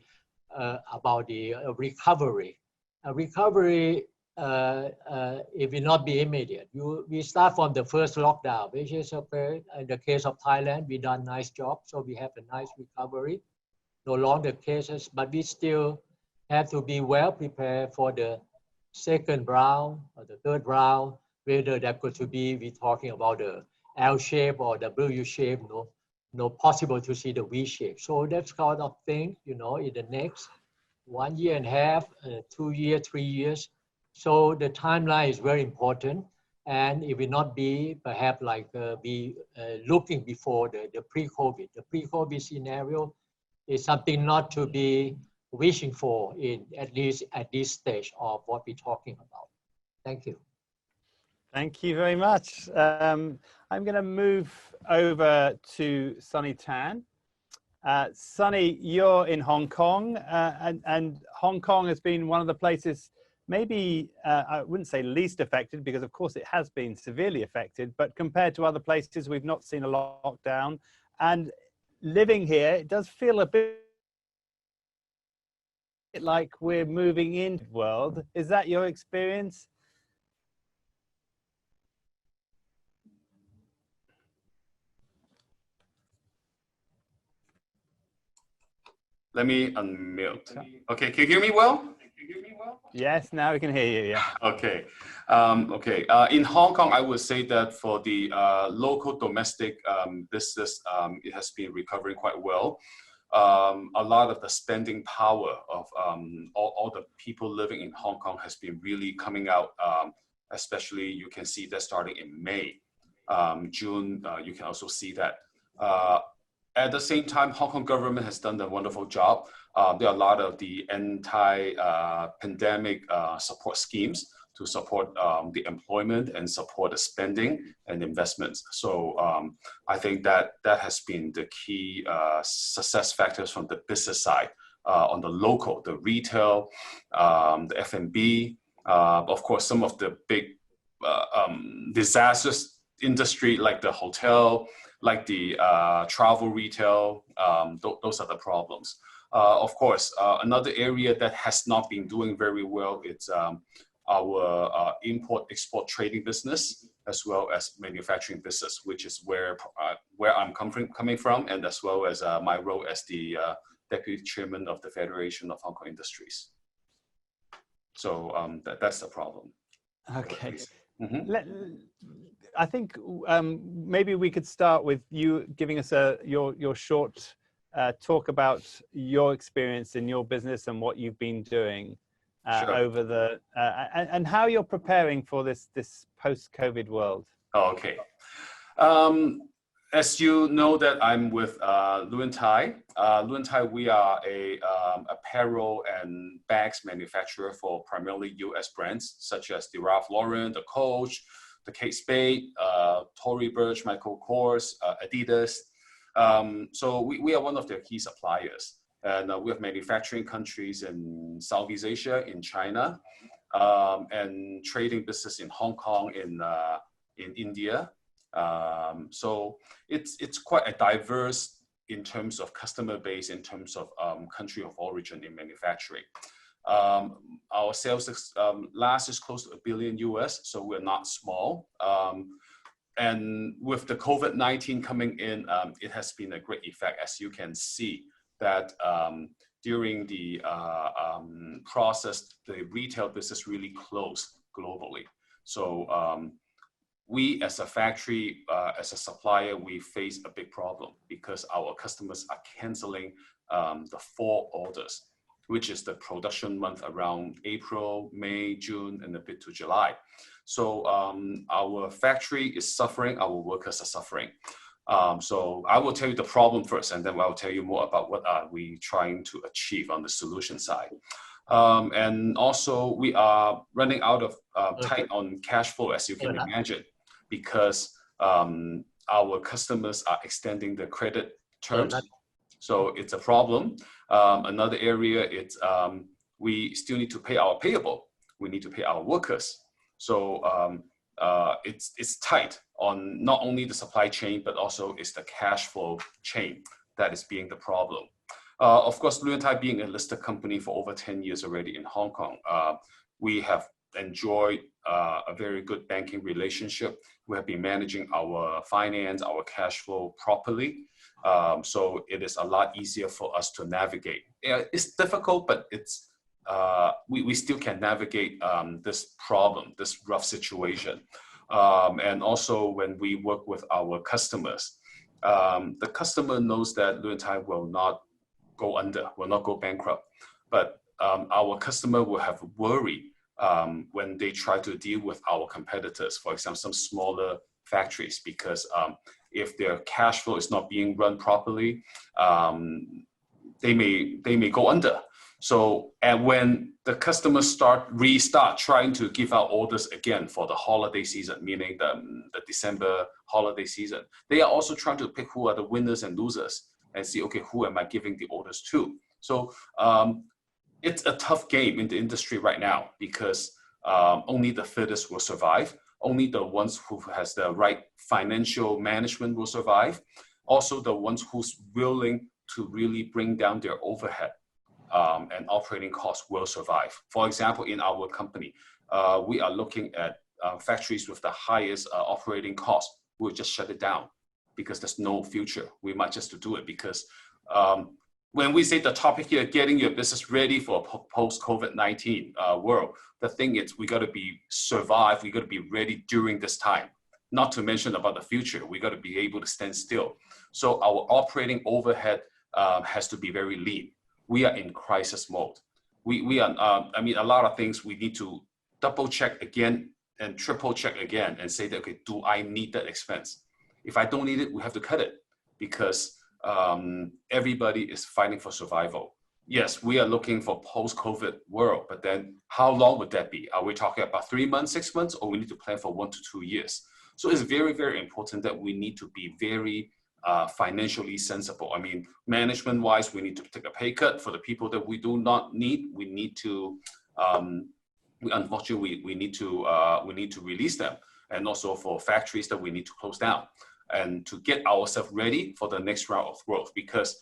recovery. Recovery, it will not be immediate. We start from the first lockdown, which is okay. In the case of Thailand, we done a nice job, so we have a nice recovery. No longer cases, but we still have to be well prepared for the second round or the third round, whether that could to be, we're talking about the L shape or the W shape, no possible to see the V shape. So that's kind of thing, in the next 1.5 years, 2 years, 3 years. So the timeline is very important, and it will not be perhaps be looking before the pre-COVID. The pre-COVID scenario is something not to be wishing for at least at this stage of what we're talking about. Thank you. Thank you very much. I'm going to move over to Sunny Tan. Sunny, you're in Hong Kong, and Hong Kong has been one of the places, maybe I wouldn't say least affected, because of course it has been severely affected, but compared to other places, we've not seen a lockdown. And living here, it does feel a bit like we're moving into the world. Is that your experience? Let me unmute. Okay, can you hear me well? Yes, now we can hear you, yeah. Okay. In Hong Kong, I would say that for the local domestic business, it has been recovering quite well. A lot of the spending power of all the people living in Hong Kong has been really coming out, especially you can see that starting in May. June, you can also see that. At the same time, Hong Kong government has done a wonderful job. There are a lot of the anti-pandemic support schemes to support the employment and support the spending and investments. So I think that has been the key success factors from the business side. On the local, the retail, the F&B, of course, some of the big disastrous industry like the hotel, like the travel retail, those are the problems. Of course, another area that has not been doing very well is our import-export trading business, as well as manufacturing business, which is where I'm coming from, and as well as my role as the Deputy Chairman of the Federation of Hong Kong Industries. So that's the problem. Okay. Mm-hmm. I think maybe we could start with you giving us your short talk about your experience in your business and what you've been doing Sure. over the and how you're preparing for this post-COVID world. Oh, okay. As you know that I'm with Luen Tai. Luen Tai, we are a apparel and bags manufacturer for primarily US brands such as the Ralph Lauren, the Coach, the Kate Spade, Tory Burch, Michael Kors, Adidas. So we are one of their key suppliers. And we have manufacturing countries in Southeast Asia, in China, and trading business in Hong Kong, in India. So it's quite a diverse in terms of customer base, in terms of country of origin in manufacturing. Our sales last is close to $1 billion US, so we're not small. And with the COVID-19 coming in, it has been a great effect, as you can see that during the process, the retail business really closed globally. So we as a factory, as a supplier, we face a big problem because our customers are canceling the fall orders, which is the production month around April, May, June, and a bit to July. So our factory is suffering, our workers are suffering. So I will tell you the problem first, and then I'll tell you more about what are we trying to achieve on the solution side. And also we are running out of tight on cash flow, as you can imagine, because our customers are extending the credit terms. So it's a problem. Another area, it's we still need to pay our payable. We need to pay our workers. So it's tight on not only the supply chain, but also it's the cash flow chain that is being the problem. Of course, Lü and Tai being a listed company for over 10 years already in Hong Kong, we have enjoyed a very good banking relationship. We have been managing our finance, our cash flow properly. So it is a lot easier for us to navigate. It's difficult, but it's we still can navigate this problem, this rough situation. And also when we work with our customers, the customer knows that Lü and Tai will not go under, will not go bankrupt. But our customer will have worry when they try to deal with our competitors, for example, some smaller factories, because if their cash flow is not being run properly, they may go under. So, and when the customers restart trying to give out orders again for the holiday season, meaning the December holiday season, they are also trying to pick who are the winners and losers and see, okay, who am I giving the orders to? So it's a tough game in the industry right now because only the fittest will survive. Only the ones who has the right financial management will survive. Also the ones who's willing to really bring down their overhead and operating costs will survive. For example, in our company, we are looking at factories with the highest operating cost. We'll just shut it down because there's no future. We might just to do it because when we say the topic here, getting your business ready for a post-COVID-19 world, the thing is we got to be survive. We got to be ready during this time. Not to mention about the future. We got to be able to stand still. So our operating overhead has to be very lean. We are in crisis mode. We are, I mean, a lot of things we need to double check again and triple check again and say that, okay, do I need that expense? If I don't need it, we have to cut it because everybody is fighting for survival. Yes, we are looking for post-COVID world, but then how long would that be? Are we talking about 3 months, 6 months, or we need to plan for 1 to 2 years? So it's very, very important that we need to be very financially sensible. I mean, management-wise, we need to take a pay cut. For the people that we do not need, we need to, unfortunately, we need to release them. And also for factories that we need to close down and to get ourselves ready for the next round of growth. Because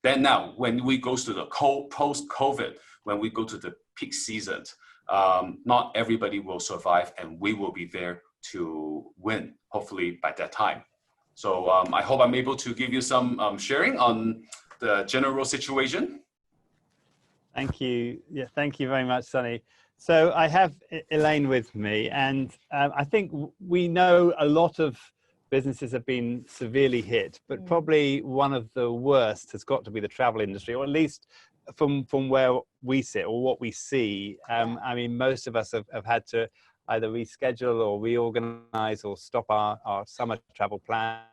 then now, when we go to the post-COVID, when we go to the peak season, not everybody will survive, and we will be there to win, hopefully by that time. So I hope I'm able to give you some sharing on the general situation. Thank you. Yeah, thank you very much, Sonny. So I have Elaine with me, and I think we know a lot of businesses have been severely hit, but probably one of the worst has got to be the travel industry, or at least from where we sit or what we see. I mean, most of us have had to either reschedule or reorganize or stop our summer travel plans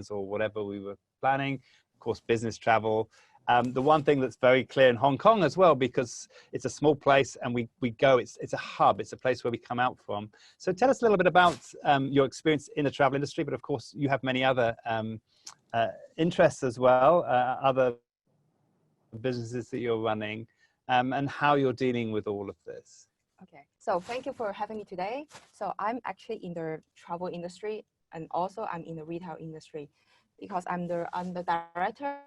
or whatever we were planning. Of course, business travel. The one thing that's very clear in Hong Kong as well, because it's a small place and we go, it's a hub, it's a place where we come out from. So tell us a little bit about your experience in the travel industry, but of course you have many other interests as well, other businesses that you're running, and how you're dealing with all of this. Okay, so thank you for having me today. So I'm actually in the travel industry, and also I'm in the retail industry, because I'm the director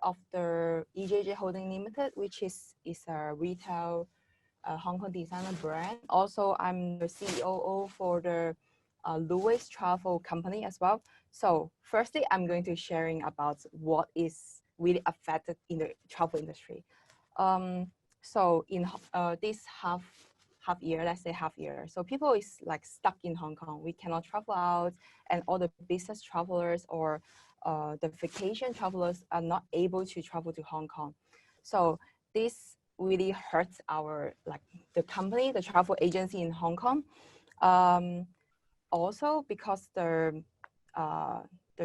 of the EJJ Holding Limited, which is a retail Hong Kong designer brand. Also, I'm the CEO for the Louis Travel Company as well. So firstly, I'm going to sharing about what is really affected in the travel industry. So in this half year, let's say half year, so people is like stuck in Hong Kong. We cannot travel out, and all the business travelers or the vacation travelers are not able to travel to Hong Kong. So this really hurts our, like, the company, the travel agency in Hong Kong. Also because the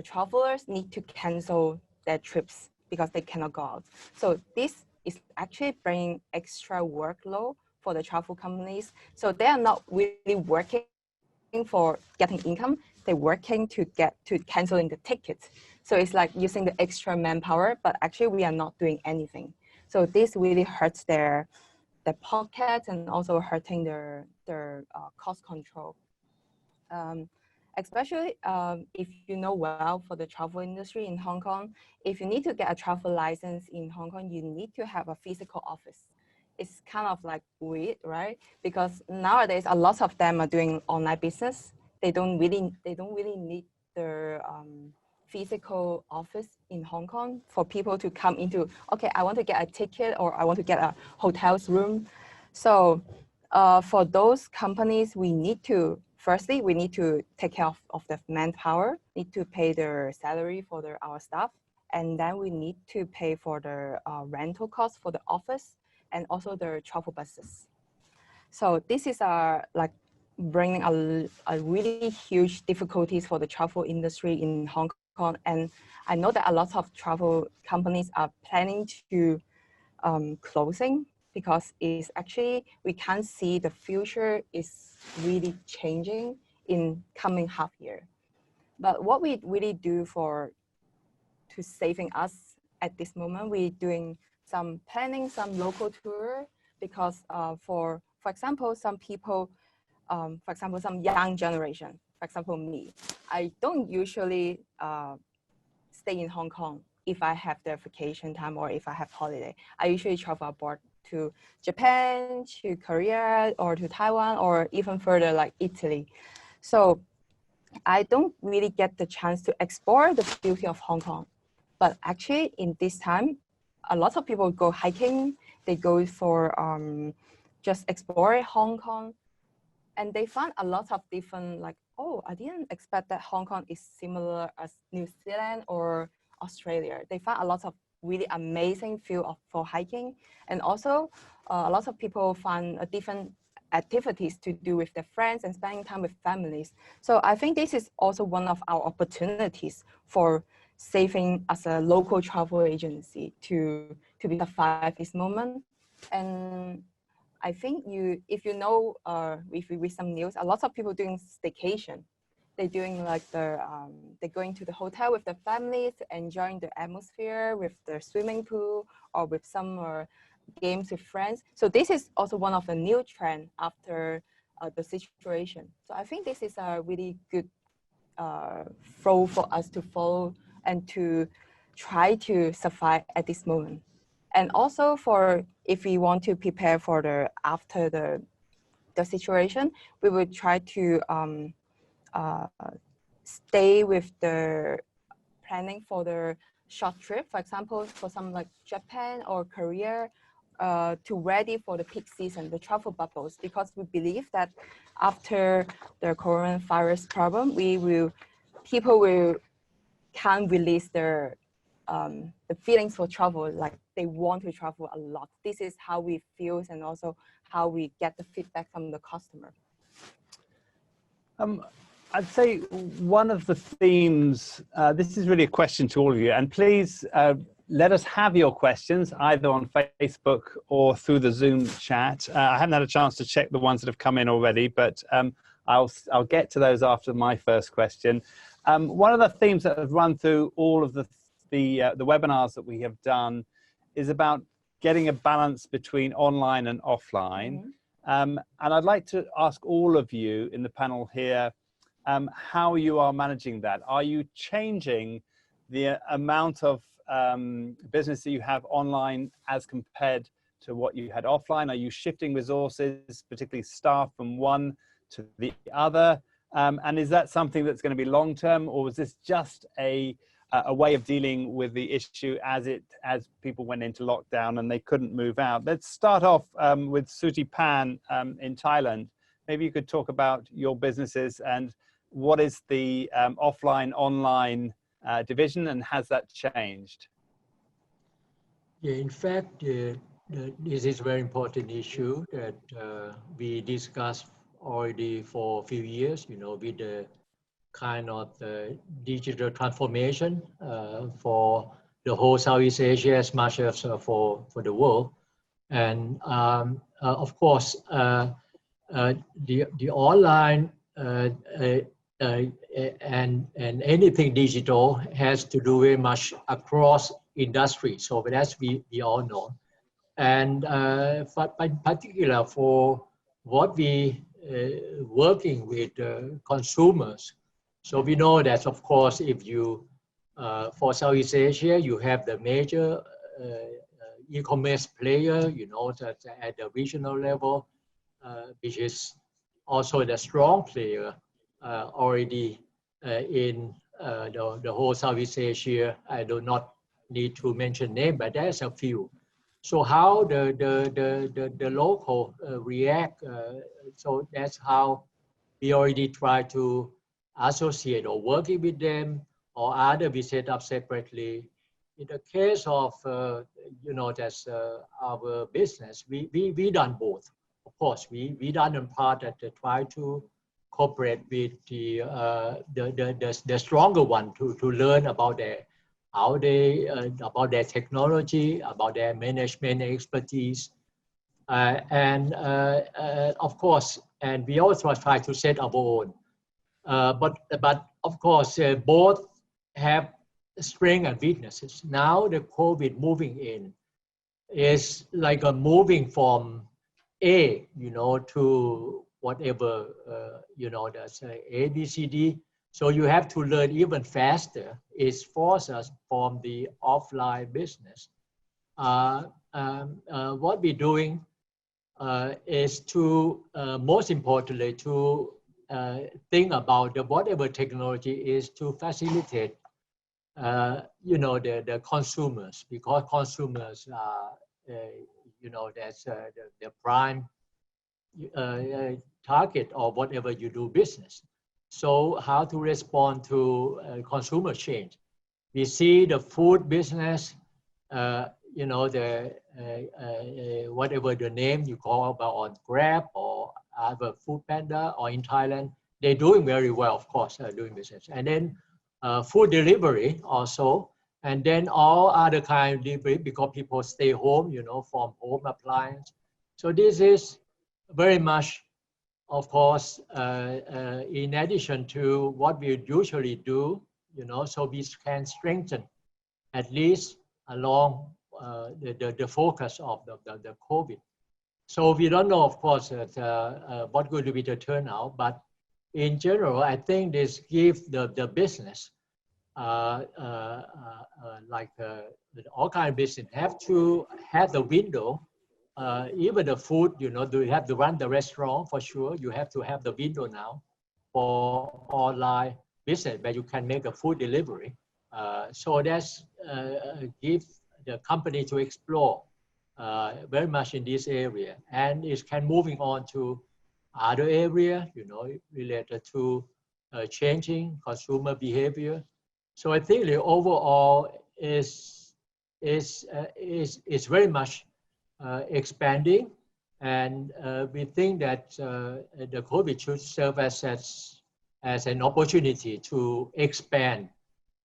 travelers need to cancel their trips because they cannot go out. So this is actually bringing extra workload for the travel companies. So they are not really working for getting income. They're working to canceling the tickets. So it's like using the extra manpower, but actually we are not doing anything. So this really hurts their pockets and also hurting their cost control. Especially if you know well, for the travel industry in Hong Kong, if you need to get a travel license in Hong Kong, you need to have a physical office. It's kind of like weird, right? Because nowadays a lot of them are doing online business. They don't really need the physical office in Hong Kong for people to come into, okay, I want to get a ticket or I want to get a hotel's room. So for those companies, we need to, firstly, we need to take care of the manpower, need to pay their salary for our staff, and then we need to pay for the rental costs for the office and also the travel buses. So this is like bringing a really huge difficulties for the travel industry in Hong Kong. And I know that a lot of travel companies are planning to closing, because it's actually, we can see the future is really changing in coming half year. But what we really do to saving us at this moment, we're doing some planning, some local tour, because for example, some people, for example, some young generation, for example, me, I don't usually stay in Hong Kong if I have the vacation time or if I have holiday. I usually travel abroad to Japan, to Korea, or to Taiwan, or even further like Italy. So I don't really get the chance to explore the beauty of Hong Kong. But actually in this time, a lot of people go hiking, they go for just explore Hong Kong, and they find a lot of different, like, oh, I didn't expect that Hong Kong is similar as New Zealand or Australia. They find a lot of really amazing view for hiking, and also a lot of people find different activities to do with their friends and spending time with families. So I think this is also one of our opportunities for saving as a local travel agency to be survive this moment. And I think if you know, if you read some news, a lot of people doing staycation. They're doing like they're going to the hotel with their families, enjoying the atmosphere with the swimming pool or with some games with friends. So this is also one of the new trend after the situation. So I think this is a really good flow for us to follow and to try to survive at this moment. And also for if we want to prepare for after the situation, we would try to stay with the planning for the short trip, for example, for some like Japan or Korea, to ready for the peak season, the travel bubbles, because we believe that after the coronavirus problem, people can release their the feelings for travel, like they want to travel a lot. This is how we feel, and also how we get the feedback from the customer. I'd say one of the themes, this is really a question to all of you, and please let us have your questions either on Facebook or through the Zoom chat. I haven't had a chance to check the ones that have come in already, but I'll get to those after my first question. One of the themes that have run through all of the webinars that we have done is about getting a balance between online and offline. And I'd like to ask all of you in the panel here how you are managing that. Are you changing the amount of business that you have online as compared to what you had offline? Are you shifting resources, particularly staff, from one to the other? And is that something that's going to be long term, or was this just a way of dealing with the issue as people went into lockdown and they couldn't move out? Let's start off with Suti Pan in Thailand. Maybe you could talk about your businesses and what is the offline online division, and has that changed? Yeah, in fact, this is a very important issue that we discussed already for a few years, with the kind of digital transformation for the whole Southeast Asia as much as for the world. And of course, the online and anything digital has to do very much across industry. So that's we all know. And but in particular for what we working with consumers. So we know that, of course, if you for Southeast Asia, you have the major e-commerce player, that at the regional level, which is also the strong player already in the whole Southeast Asia. I do not need to mention name, but there's a few. So how the local react, so that's how we already try to associate or working with them, or either we set up separately. In the case of, that's our business, we done both. Of course, we done in part that try to cooperate with the stronger one to learn about about their technology, about their management expertise, and of course, and we also try to set our own. But of course, both have strengths and weaknesses. Now the COVID moving in is like a moving from A, to whatever, that's A, B, C, D. So you have to learn even faster. It forces us from the offline business. What we're doing is to, most importantly, to think about whatever technology is to facilitate, the consumers, because consumers are, that's the prime target of whatever you do business. So how to respond to consumer change? We see the food business, whatever the name you call about on Grab or other Food Panda or in Thailand, they're doing very well, of course, doing business. And then food delivery also, and then all other kind of delivery because people stay home, from home appliance. So this is very much, of course, in addition to what we usually do, so we can strengthen at least along the focus of the COVID. So we don't know, of course, what going to be the turnout, but in general, I think this gives the business, like all kind of business, have to have the window. Even the food, do you have to run the restaurant for sure? You have to have the window now for online business where you can make a food delivery. So that's give the company to explore very much in this area, and it can moving on to other area, related to changing consumer behavior. So I think the overall is very much expanding, and we think that the COVID should serve as an opportunity to expand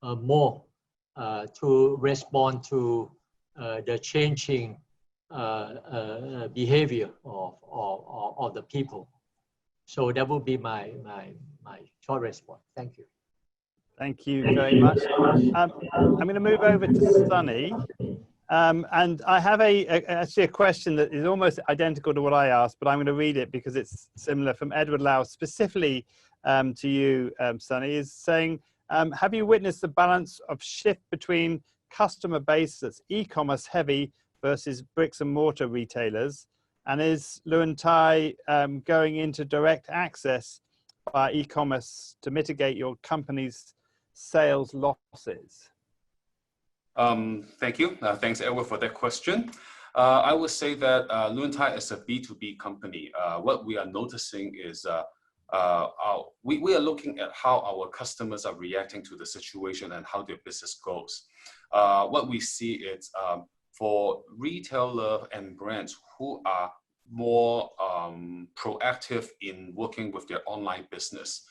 more to respond to the changing behavior of the people. So that would be my short response. Thank you. Thank you very much. I'm going to move over to Sunny. And I have actually a question that is almost identical to what I asked, but I'm going to read it because it's similar, from Edward Lau, specifically to you, Sunny, is saying, have you witnessed the balance of shift between customer base that's e-commerce heavy versus bricks and mortar retailers? And is Luen Tai going into direct access by e-commerce to mitigate your company's sales losses? Thank you. Thanks, Edward, for that question. I would say that Luen Tai is a B2B company. What we are noticing is we are looking at how our customers are reacting to the situation and how their business goes. What we see is for retailer and brands who are more proactive in working with their online business,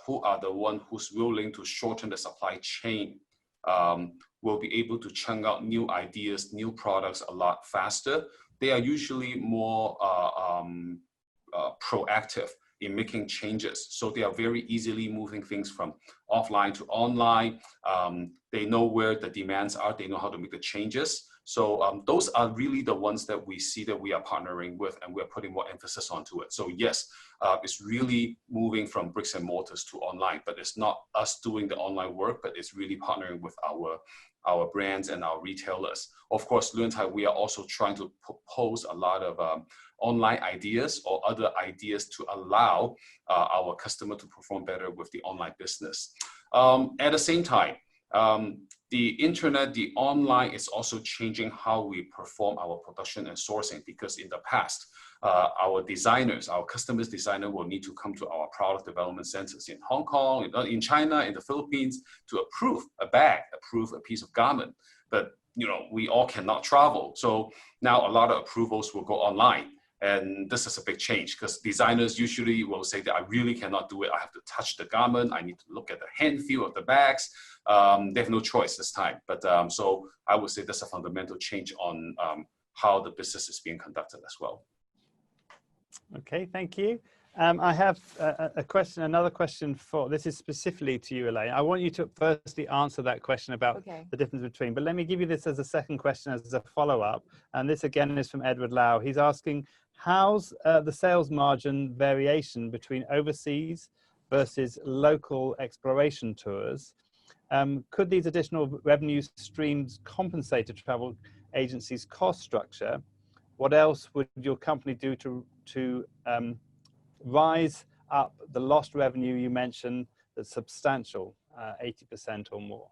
who are the one who's willing to shorten the supply chain, will be able to churn out new ideas, new products a lot faster. They are usually more proactive in making changes. So they are very easily moving things from offline to online. They know where the demands are. They know how to make the changes. So those are really the ones that we see that we are partnering with, and we're putting more emphasis onto it. So yes, it's really moving from bricks and mortars to online, but it's not us doing the online work, but it's really partnering with our brands and our retailers. Of course, Luen Tai, we are also trying to propose a lot of online ideas or other ideas to allow our customer to perform better with the online business. At the same time, the internet, the online is also changing how we perform our production and sourcing, because in the past, our designers, our customers designer will need to come to our product development centers in Hong Kong, in China, in the Philippines to approve a bag, approve a piece of garment. But we all cannot travel. So now a lot of approvals will go online. And this is a big change, because designers usually will say that I really cannot do it. I have to touch the garment. I need to look at the hand feel of the bags. They have no choice this time. But so I would say that's a fundamental change on how the business is being conducted as well. Okay, thank you. I have another question this is specifically to you, Elaine. I want you to firstly answer that question about the difference between, but let me give you this as a second question as a follow-up. And this again is from Edward Lau. He's asking, how's the sales margin variation between overseas versus local exploration tours? Could these additional revenue streams compensate a travel agency's cost structure? What else would your company do to rise up the lost revenue you mentioned that's substantial, 80% or more?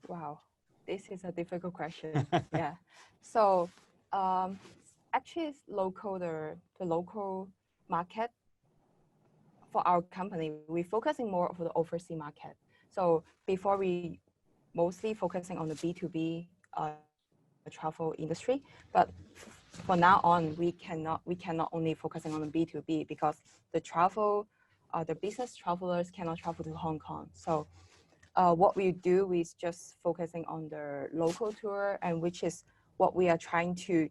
Wow, this is a difficult question. Yeah. So actually it's the local market for our company, we're focusing more on the overseas market. So before we mostly focusing on the B2B travel industry, but for now on, we cannot only focusing on the B2B, because the business travelers cannot travel to Hong Kong. So what we do is just focusing on the local tour, and which is what we are trying to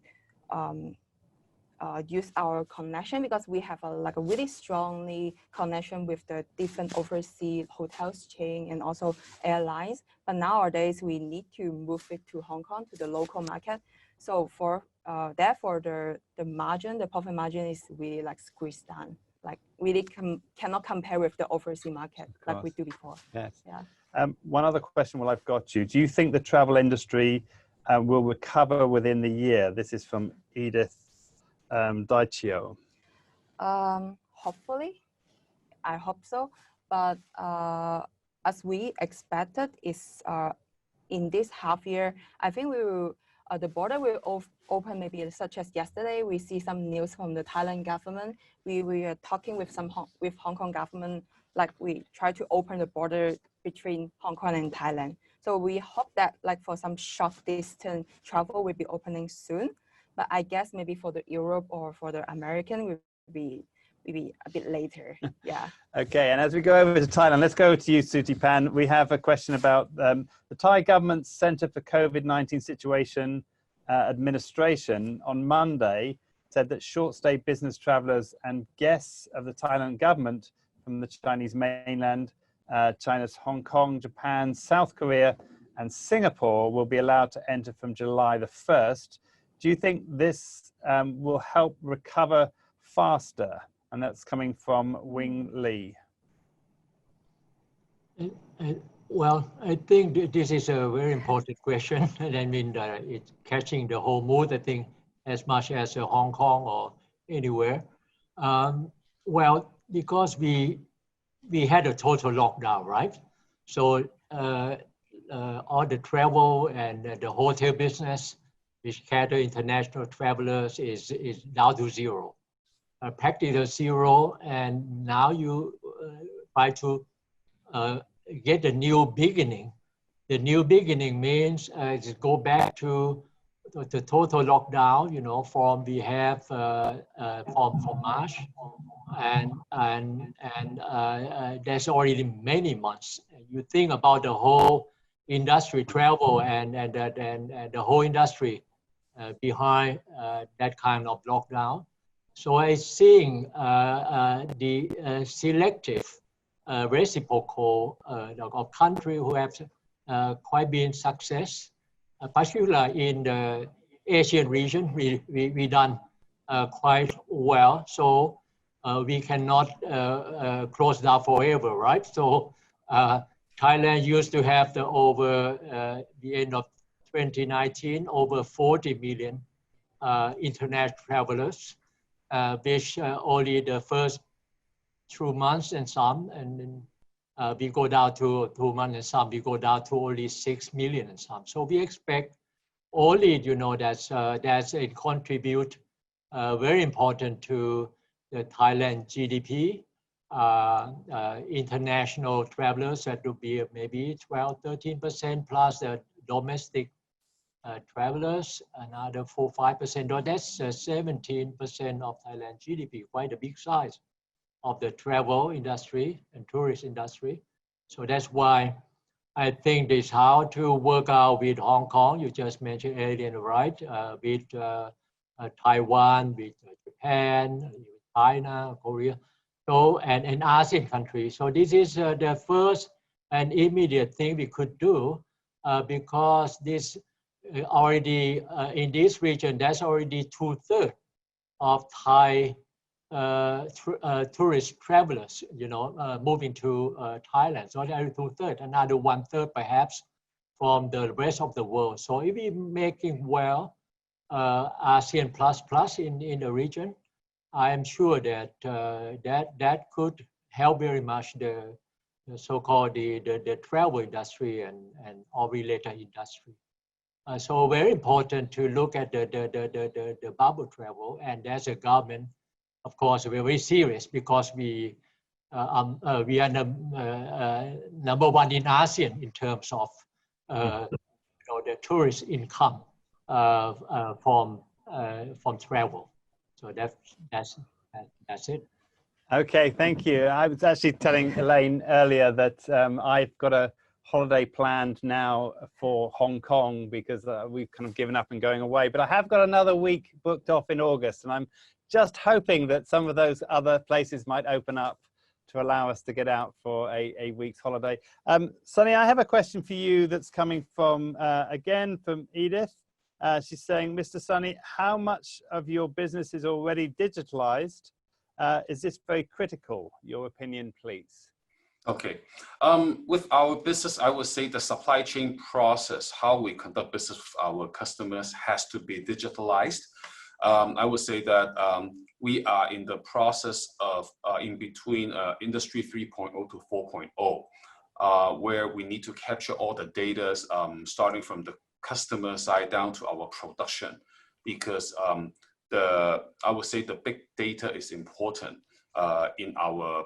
use our connection, because we have a really strongly connection with the different overseas hotels chain and also airlines. But nowadays we need to move it to Hong Kong, to the local market. So therefore the margin, the profit margin is really squeezed down. Really cannot compare with the overseas market like we do before. Yes. Yeah. One other question while I've got you. Do you think the travel industry will recover within the year? This is from Edith Daichio. Hopefully, I hope so. But as we expected, is in this half year, I think we will. The border will open maybe such as yesterday. We see some news from the Thailand government. We are talking with Hong Kong government, we try to open the border between Hong Kong and Thailand. So we hope that for some short distance travel will be opening soon. But I guess maybe for the Europe or for the American will be maybe a bit later. Yeah. Okay, and as we go over to Thailand, let's go to you, Sutipan. We have a question about the Thai government's Centre for COVID-19 Situation Administration on Monday said that short-stay business travellers and guests of the Thailand government from the Chinese mainland, China's Hong Kong, Japan, South Korea, and Singapore will be allowed to enter from July the 1st. Do you think this will help recover faster? And that's coming from Wing Lee. Well, I think this is a very important question. And I mean, it's catching the whole mood, I think, as much as Hong Kong or anywhere. Well, because we had a total lockdown, right? So all the travel and the hotel business, which cater international travelers, is down to zero. Practically zero, and now you try to get a new beginning. The new beginning means just go back to the total lockdown, you know, from we have from March, and there's already many months. You think about the whole industry, travel, and the whole industry behind that kind of lockdown. So I think the selective reciprocal of countries who have quite been success, particularly in the Asian region, we done quite well. So we cannot close down forever, right? So Thailand used to have over the end of 2019 over 40 million international travelers, which only the first 2 months and some, and then we go down to 2 months and some, we go down to only 6 million and some. So we expect only, you know, that's it contribute very important to the Thailand GDP. International travelers, that would be maybe 12-13%, plus the domestic travelers, another 4-5%. That's 17% of Thailand GDP, quite a big size of the travel industry and tourist industry. So that's why I think this how to work out with Hong Kong, you just mentioned earlier, right? With Taiwan, with Japan, with China, Korea, so and ASEAN countries. So this is the first and immediate thing we could do because this already in this region, that's already 2/3 of Thai tourist travelers, you know, moving to Thailand. So that is 2/3, another 1/3 perhaps from the rest of the world. So if we're making well ASEAN plus in the region, I am sure that that could help very much the so-called the travel industry and all related industry. So very important to look at the bubble travel, and as a government, of course, we're very serious because we are number one in ASEAN in terms of you know, the tourist income from travel. So that's it. Okay, thank you. I was actually telling Elaine earlier that I've got a holiday planned now for Hong Kong because we've kind of given up and going away. But I have got another week booked off in August, and I'm just hoping that some of those other places might open up to allow us to get out for a week's holiday. Sunny, I have a question for you that's coming from, again, from Edith. She's saying, Mr. Sunny, how much of your business is already digitalized? Is this very critical? Your opinion, please. Okay. With our business, I would say the supply chain process, how we conduct business with our customers has to be digitalized. I would say that we are in the process of in between industry 3.0 to 4.0, where we need to capture all the data starting from the customer side down to our production, because I would say the big data is important in our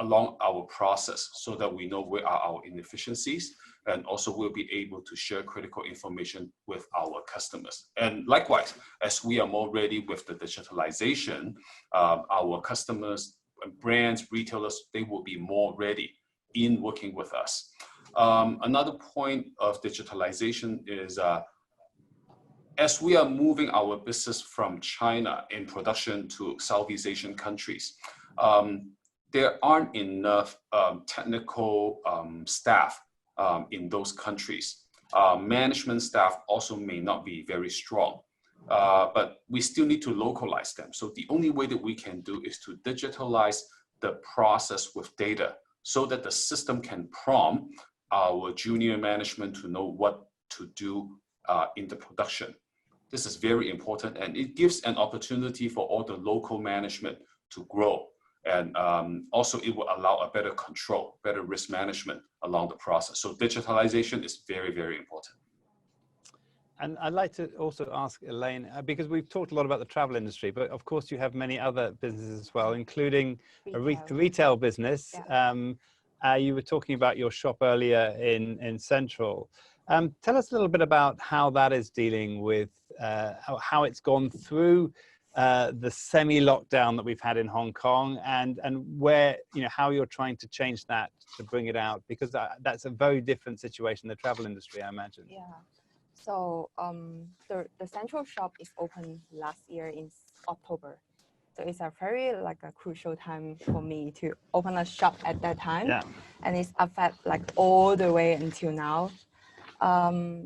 along our process, so that we know where are our inefficiencies, and also we'll be able to share critical information with our customers. And likewise, as we are more ready with the digitalization, our customers, brands, retailers, they will be more ready in working with us. Another point of digitalization is as we are moving our business from China in production to Southeast Asian countries, there aren't enough technical staff in those countries. Management staff also may not be very strong, but we still need to localize them. So the only way that we can do is to digitalize the process with data, so that the system can prompt our junior management to know what to do in the production. This is very important, and it gives an opportunity for all the local management to grow. And also it will allow a better control, better risk management along the process. So digitalization is very, very important. And I'd like to also ask Elaine, because we've talked a lot about the travel industry, but of course you have many other businesses as well, including a retail business. Yeah. You were talking about your shop earlier in Central. Tell us a little bit about how that is dealing with, how it's gone through the semi-lockdown that we've had in Hong Kong, and where, how you're trying to change that to bring it out, because that's a very different situation in the travel industry, I imagine. Yeah. So the Central shop is open last year in October. So it's a very a crucial time for me to open a shop at that time. Yeah. And it's affect all the way until now.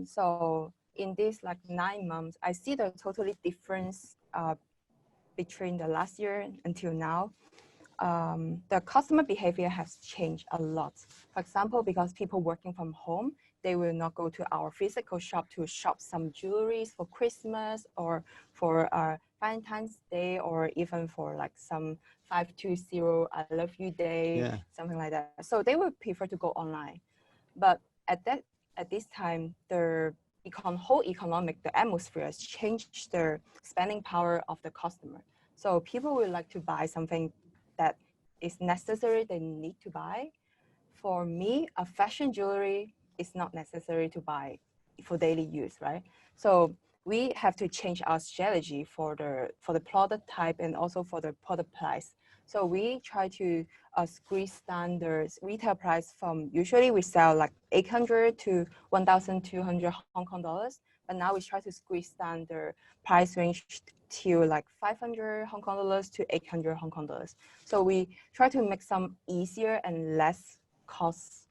So in this 9 months, I see the totally difference between the last year until now. The customer behavior has changed a lot. For example, because people working from home, they will not go to our physical shop to shop some jewelries for Christmas or for Valentine's Day, or even for some 520 I love you day, yeah, something like that. So they would prefer to go online. But at this time, the whole economic, the atmosphere has changed the spending power of the customer. So people would like to buy something that is necessary, they need to buy. For me, a fashion jewelry is not necessary to buy for daily use, right? So we have to change our strategy for the product type and also for the product price. So we try to squeeze down the retail price from, usually we sell 800 to 1,200 Hong Kong dollars, but now we try to squeeze down the price range to 500 Hong Kong dollars to 800 Hong Kong dollars. So we try to make some easier and less cost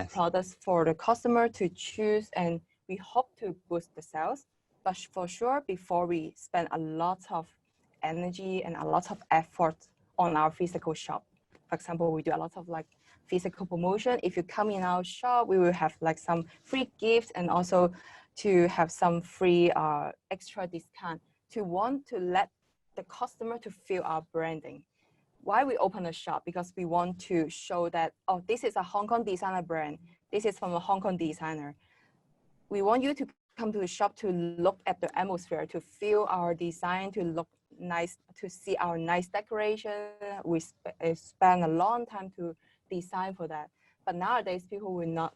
products for the customer to choose, and we hope to boost the sales. But for sure, before we spend a lot of energy and a lot of effort on our physical shop. For example, we do a lot of physical promotion. If you come in our shop, we will have some free gifts, and also to have some free extra discount, to want to let the customer to feel our branding. Why we open a shop? Because we want to show that, oh, this is a Hong Kong designer brand. This is from a Hong Kong designer. We want you to come to the shop to look at the atmosphere, to feel our design, to look nice, to see our nice decoration. We spend a long time to design for that. But nowadays, people will not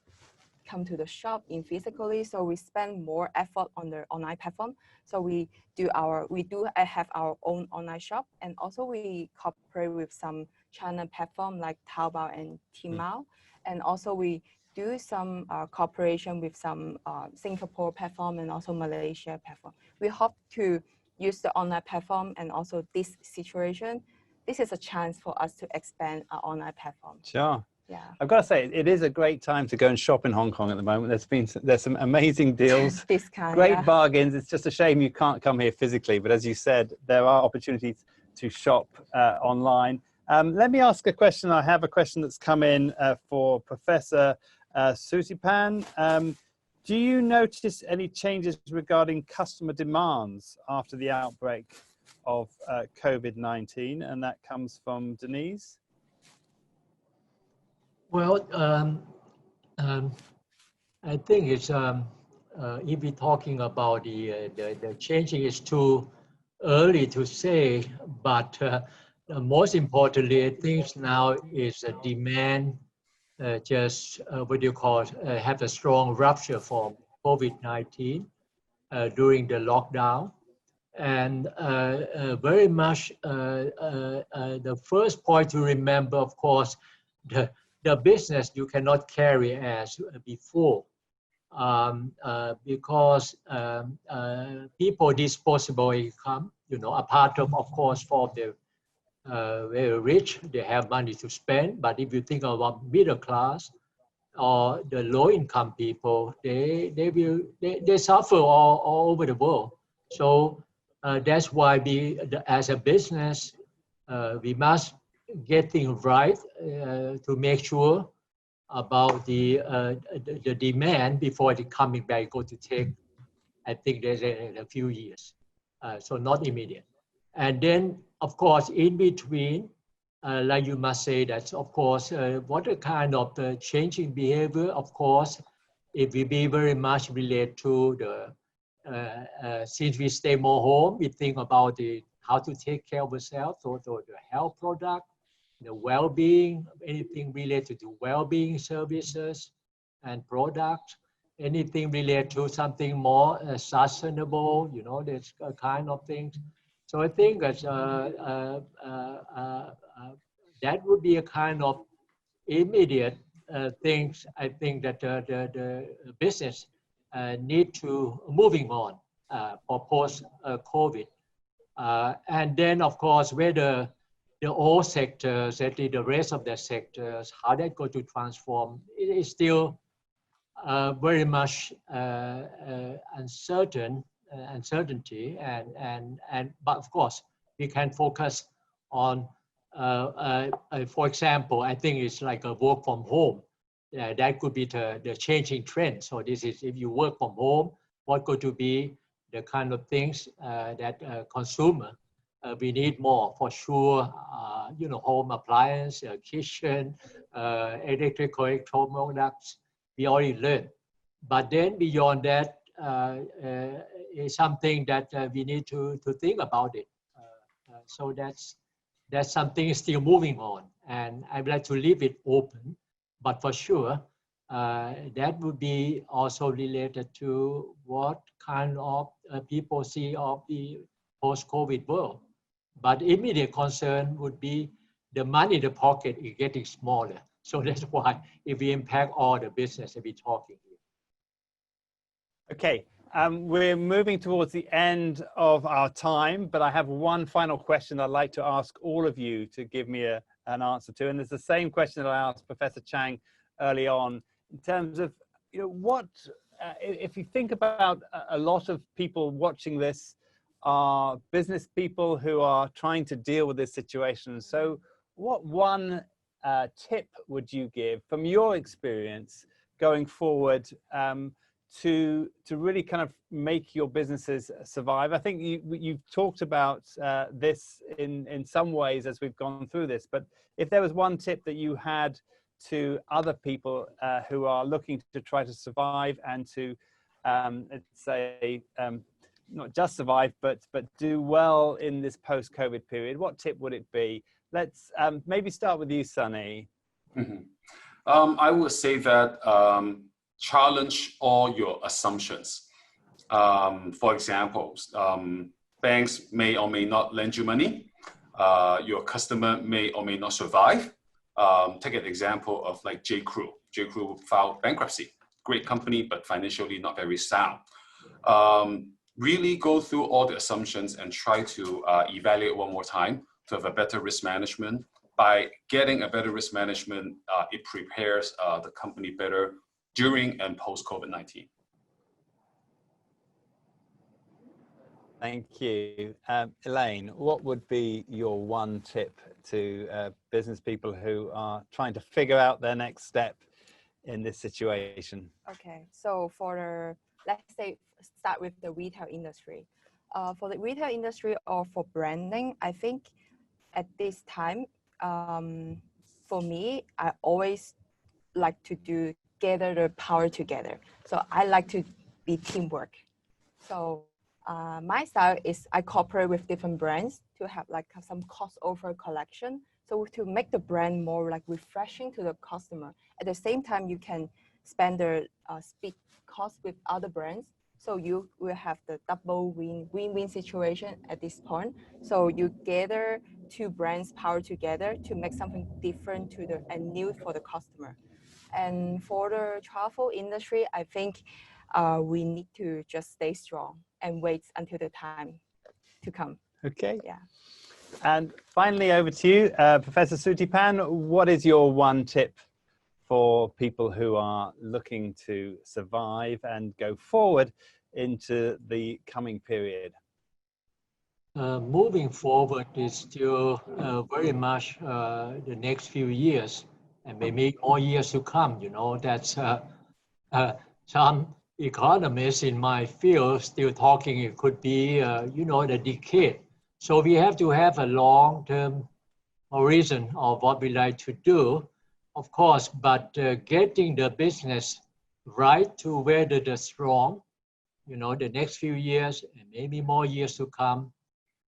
come to the shop in physically, so we spend more effort on the online platform. So we do have our own online shop, and also we cooperate with some China platform like Taobao and Tmall, and also we do some cooperation with some Singapore platform and also Malaysia platform. We hope to use the online platform, and also this situation, this is a chance for us to expand our online platform. Sure. Yeah. I've got to say, it is a great time to go and shop in Hong Kong at the moment. There's some amazing deals, great bargains. It's just a shame you can't come here physically, but as you said, there are opportunities to shop online. Let me ask a question. I have a question that's come in for Professor Susipan. Do you notice any changes regarding customer demands after the outbreak of COVID-19? And that comes from Denise. Well, I think it's if we're talking about the changing is to early to say, but most importantly, I think now is a demand just what do you call it, have a strong rupture from COVID-19 during the lockdown. And very much the first point to remember, of course, the business you cannot carry as before because people disposable income, apart of course, for the very rich, they have money to spend. But if you think about middle class or the low income people, they suffer all over the world. So that's why as a business, we must get things right to make sure about the demand before it coming back. Going to take, I think, there's a few years, so not immediate. And then, of course, in between, like you must say that, of course, what a kind of changing behavior, of course, it will be very much related to the, since we stay more home, we think about how to take care of ourselves, so the health product, the well-being, anything related to well-being services and products, anything related to something more sustainable, this kind of things. So I think that that would be a kind of immediate things. I think that the business need to moving on for post-COVID. And then, of course, whether the old sectors, the rest of the sectors, how they go to transform, it is still very much uncertainty, but of course we can focus on, for example, I think it's like a work from home. That could be the changing trend. So this is, if you work from home, what going to be the kind of things that consumer we need more for sure. Home appliance, kitchen, electrical products. We already learned, but then beyond that is something that we need to think about it. So that's something still moving on, and I'd like to leave it open. But for sure, that would be also related to what kind of people see of the post-COVID world. But immediate concern would be the money in the pocket is getting smaller. So that's why if we impact all the business that we're talking here. Okay, we're moving towards the end of our time, but I have one final question I'd like to ask all of you to give me an answer to. And it's the same question that I asked Professor Chang early on, in terms of, what, if you think about a lot of people watching this are business people who are trying to deal with this situation. So what one tip would you give from your experience going forward to really kind of make your businesses survive? I think you've talked about this in some ways as we've gone through this, but if there was one tip that you had to other people who are looking to try to survive and to, let's say, not just survive, but do well in this post-COVID period, what tip would it be? Let's maybe start with you, Sunny. Mm-hmm. I would say that challenge all your assumptions. For example, banks may or may not lend you money. Your customer may or may not survive. Take an example of like J.Crew. J.Crew filed bankruptcy. Great company, but financially not very sound. Really go through all the assumptions and try to evaluate one more time to have a better risk management. By getting a better risk management, it prepares the company better during and post COVID-19. Thank you. Elaine, what would be your one tip to business people who are trying to figure out their next step in this situation? Okay, so let's say, start with the retail industry. For the retail industry or for branding, I think at this time, for me, I always like to gather the power together. So I like to be teamwork. So My style is I cooperate with different brands to have like some crossover collection. So to make the brand more like refreshing to the customer. At the same time, you can spend the speed cost with other brands. So you will have the double win-win situation at this point. So you gather two brands power together to make something different to the and new for the customer. And for the travel industry, I think we need to just stay strong and wait until the time to come. Okay. Yeah. And finally, over to you, Professor Sutipan. What is your one tip for people who are looking to survive and go forward into the coming period? Moving forward is still very much the next few years and maybe more years to come. You know, that's some economists in my field still talking it could be, you know, the decade. So we have to have a long-term horizon of what we like to do, of course, but getting the business right to weather the storm, you know, the next few years and maybe more years to come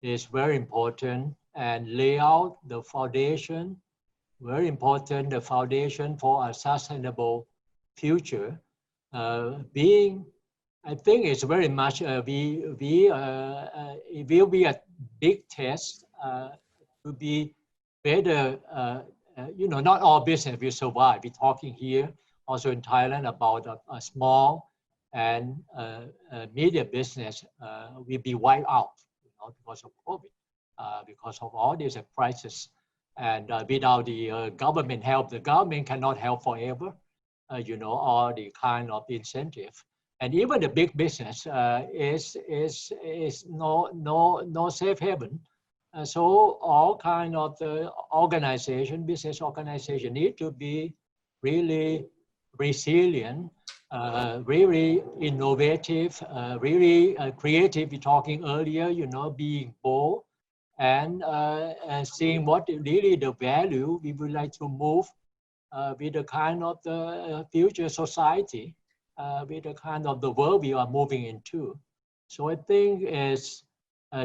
is very important, and lay out the foundation, very important, the foundation for a sustainable future. I think it's very much, it will be a big test to be better, you know, not all business will survive. We're talking here also in Thailand about a small and medium business will be wiped out, you know, because of COVID, because of all these crises. And without the government help, the government cannot help forever, you know, all the kind of incentive. And even the big business is no safe haven. So all kind of the organization, business organization need to be really resilient, really innovative, really creative. We're talking earlier, you know, being bold and seeing what really the value we would like to move with the kind of the future society, with the kind of the world we are moving into. So I think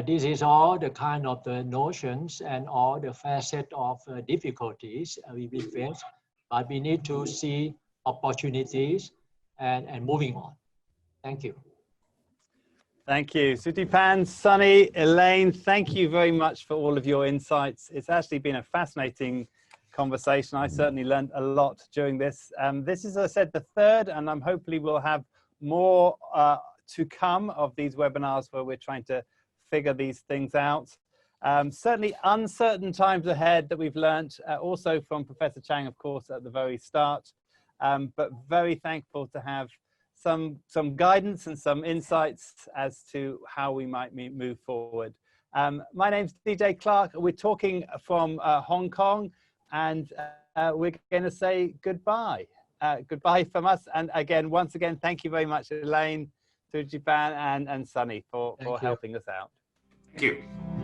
this is all the kind of the notions and all the facet of difficulties we will face, but we need to see opportunities and moving on. Thank you. Thank you. Sutipan, Sunny, Elaine, thank you very much for all of your insights. It's actually been a fascinating conversation. I certainly learned a lot during this. This is, as I said, the third, and I'm hopefully we'll have more to come of these webinars where we're trying to figure these things out. Certainly uncertain times ahead that we've learned, also from Professor Chang, of course, at the very start, but very thankful to have some guidance and some insights as to how we might move forward. My name's DJ Clark. We're talking from Hong Kong, and we're going to say goodbye. Goodbye from us. And again, once again, thank you very much, Elaine, to Japan and Sunny for helping us out. Thank you.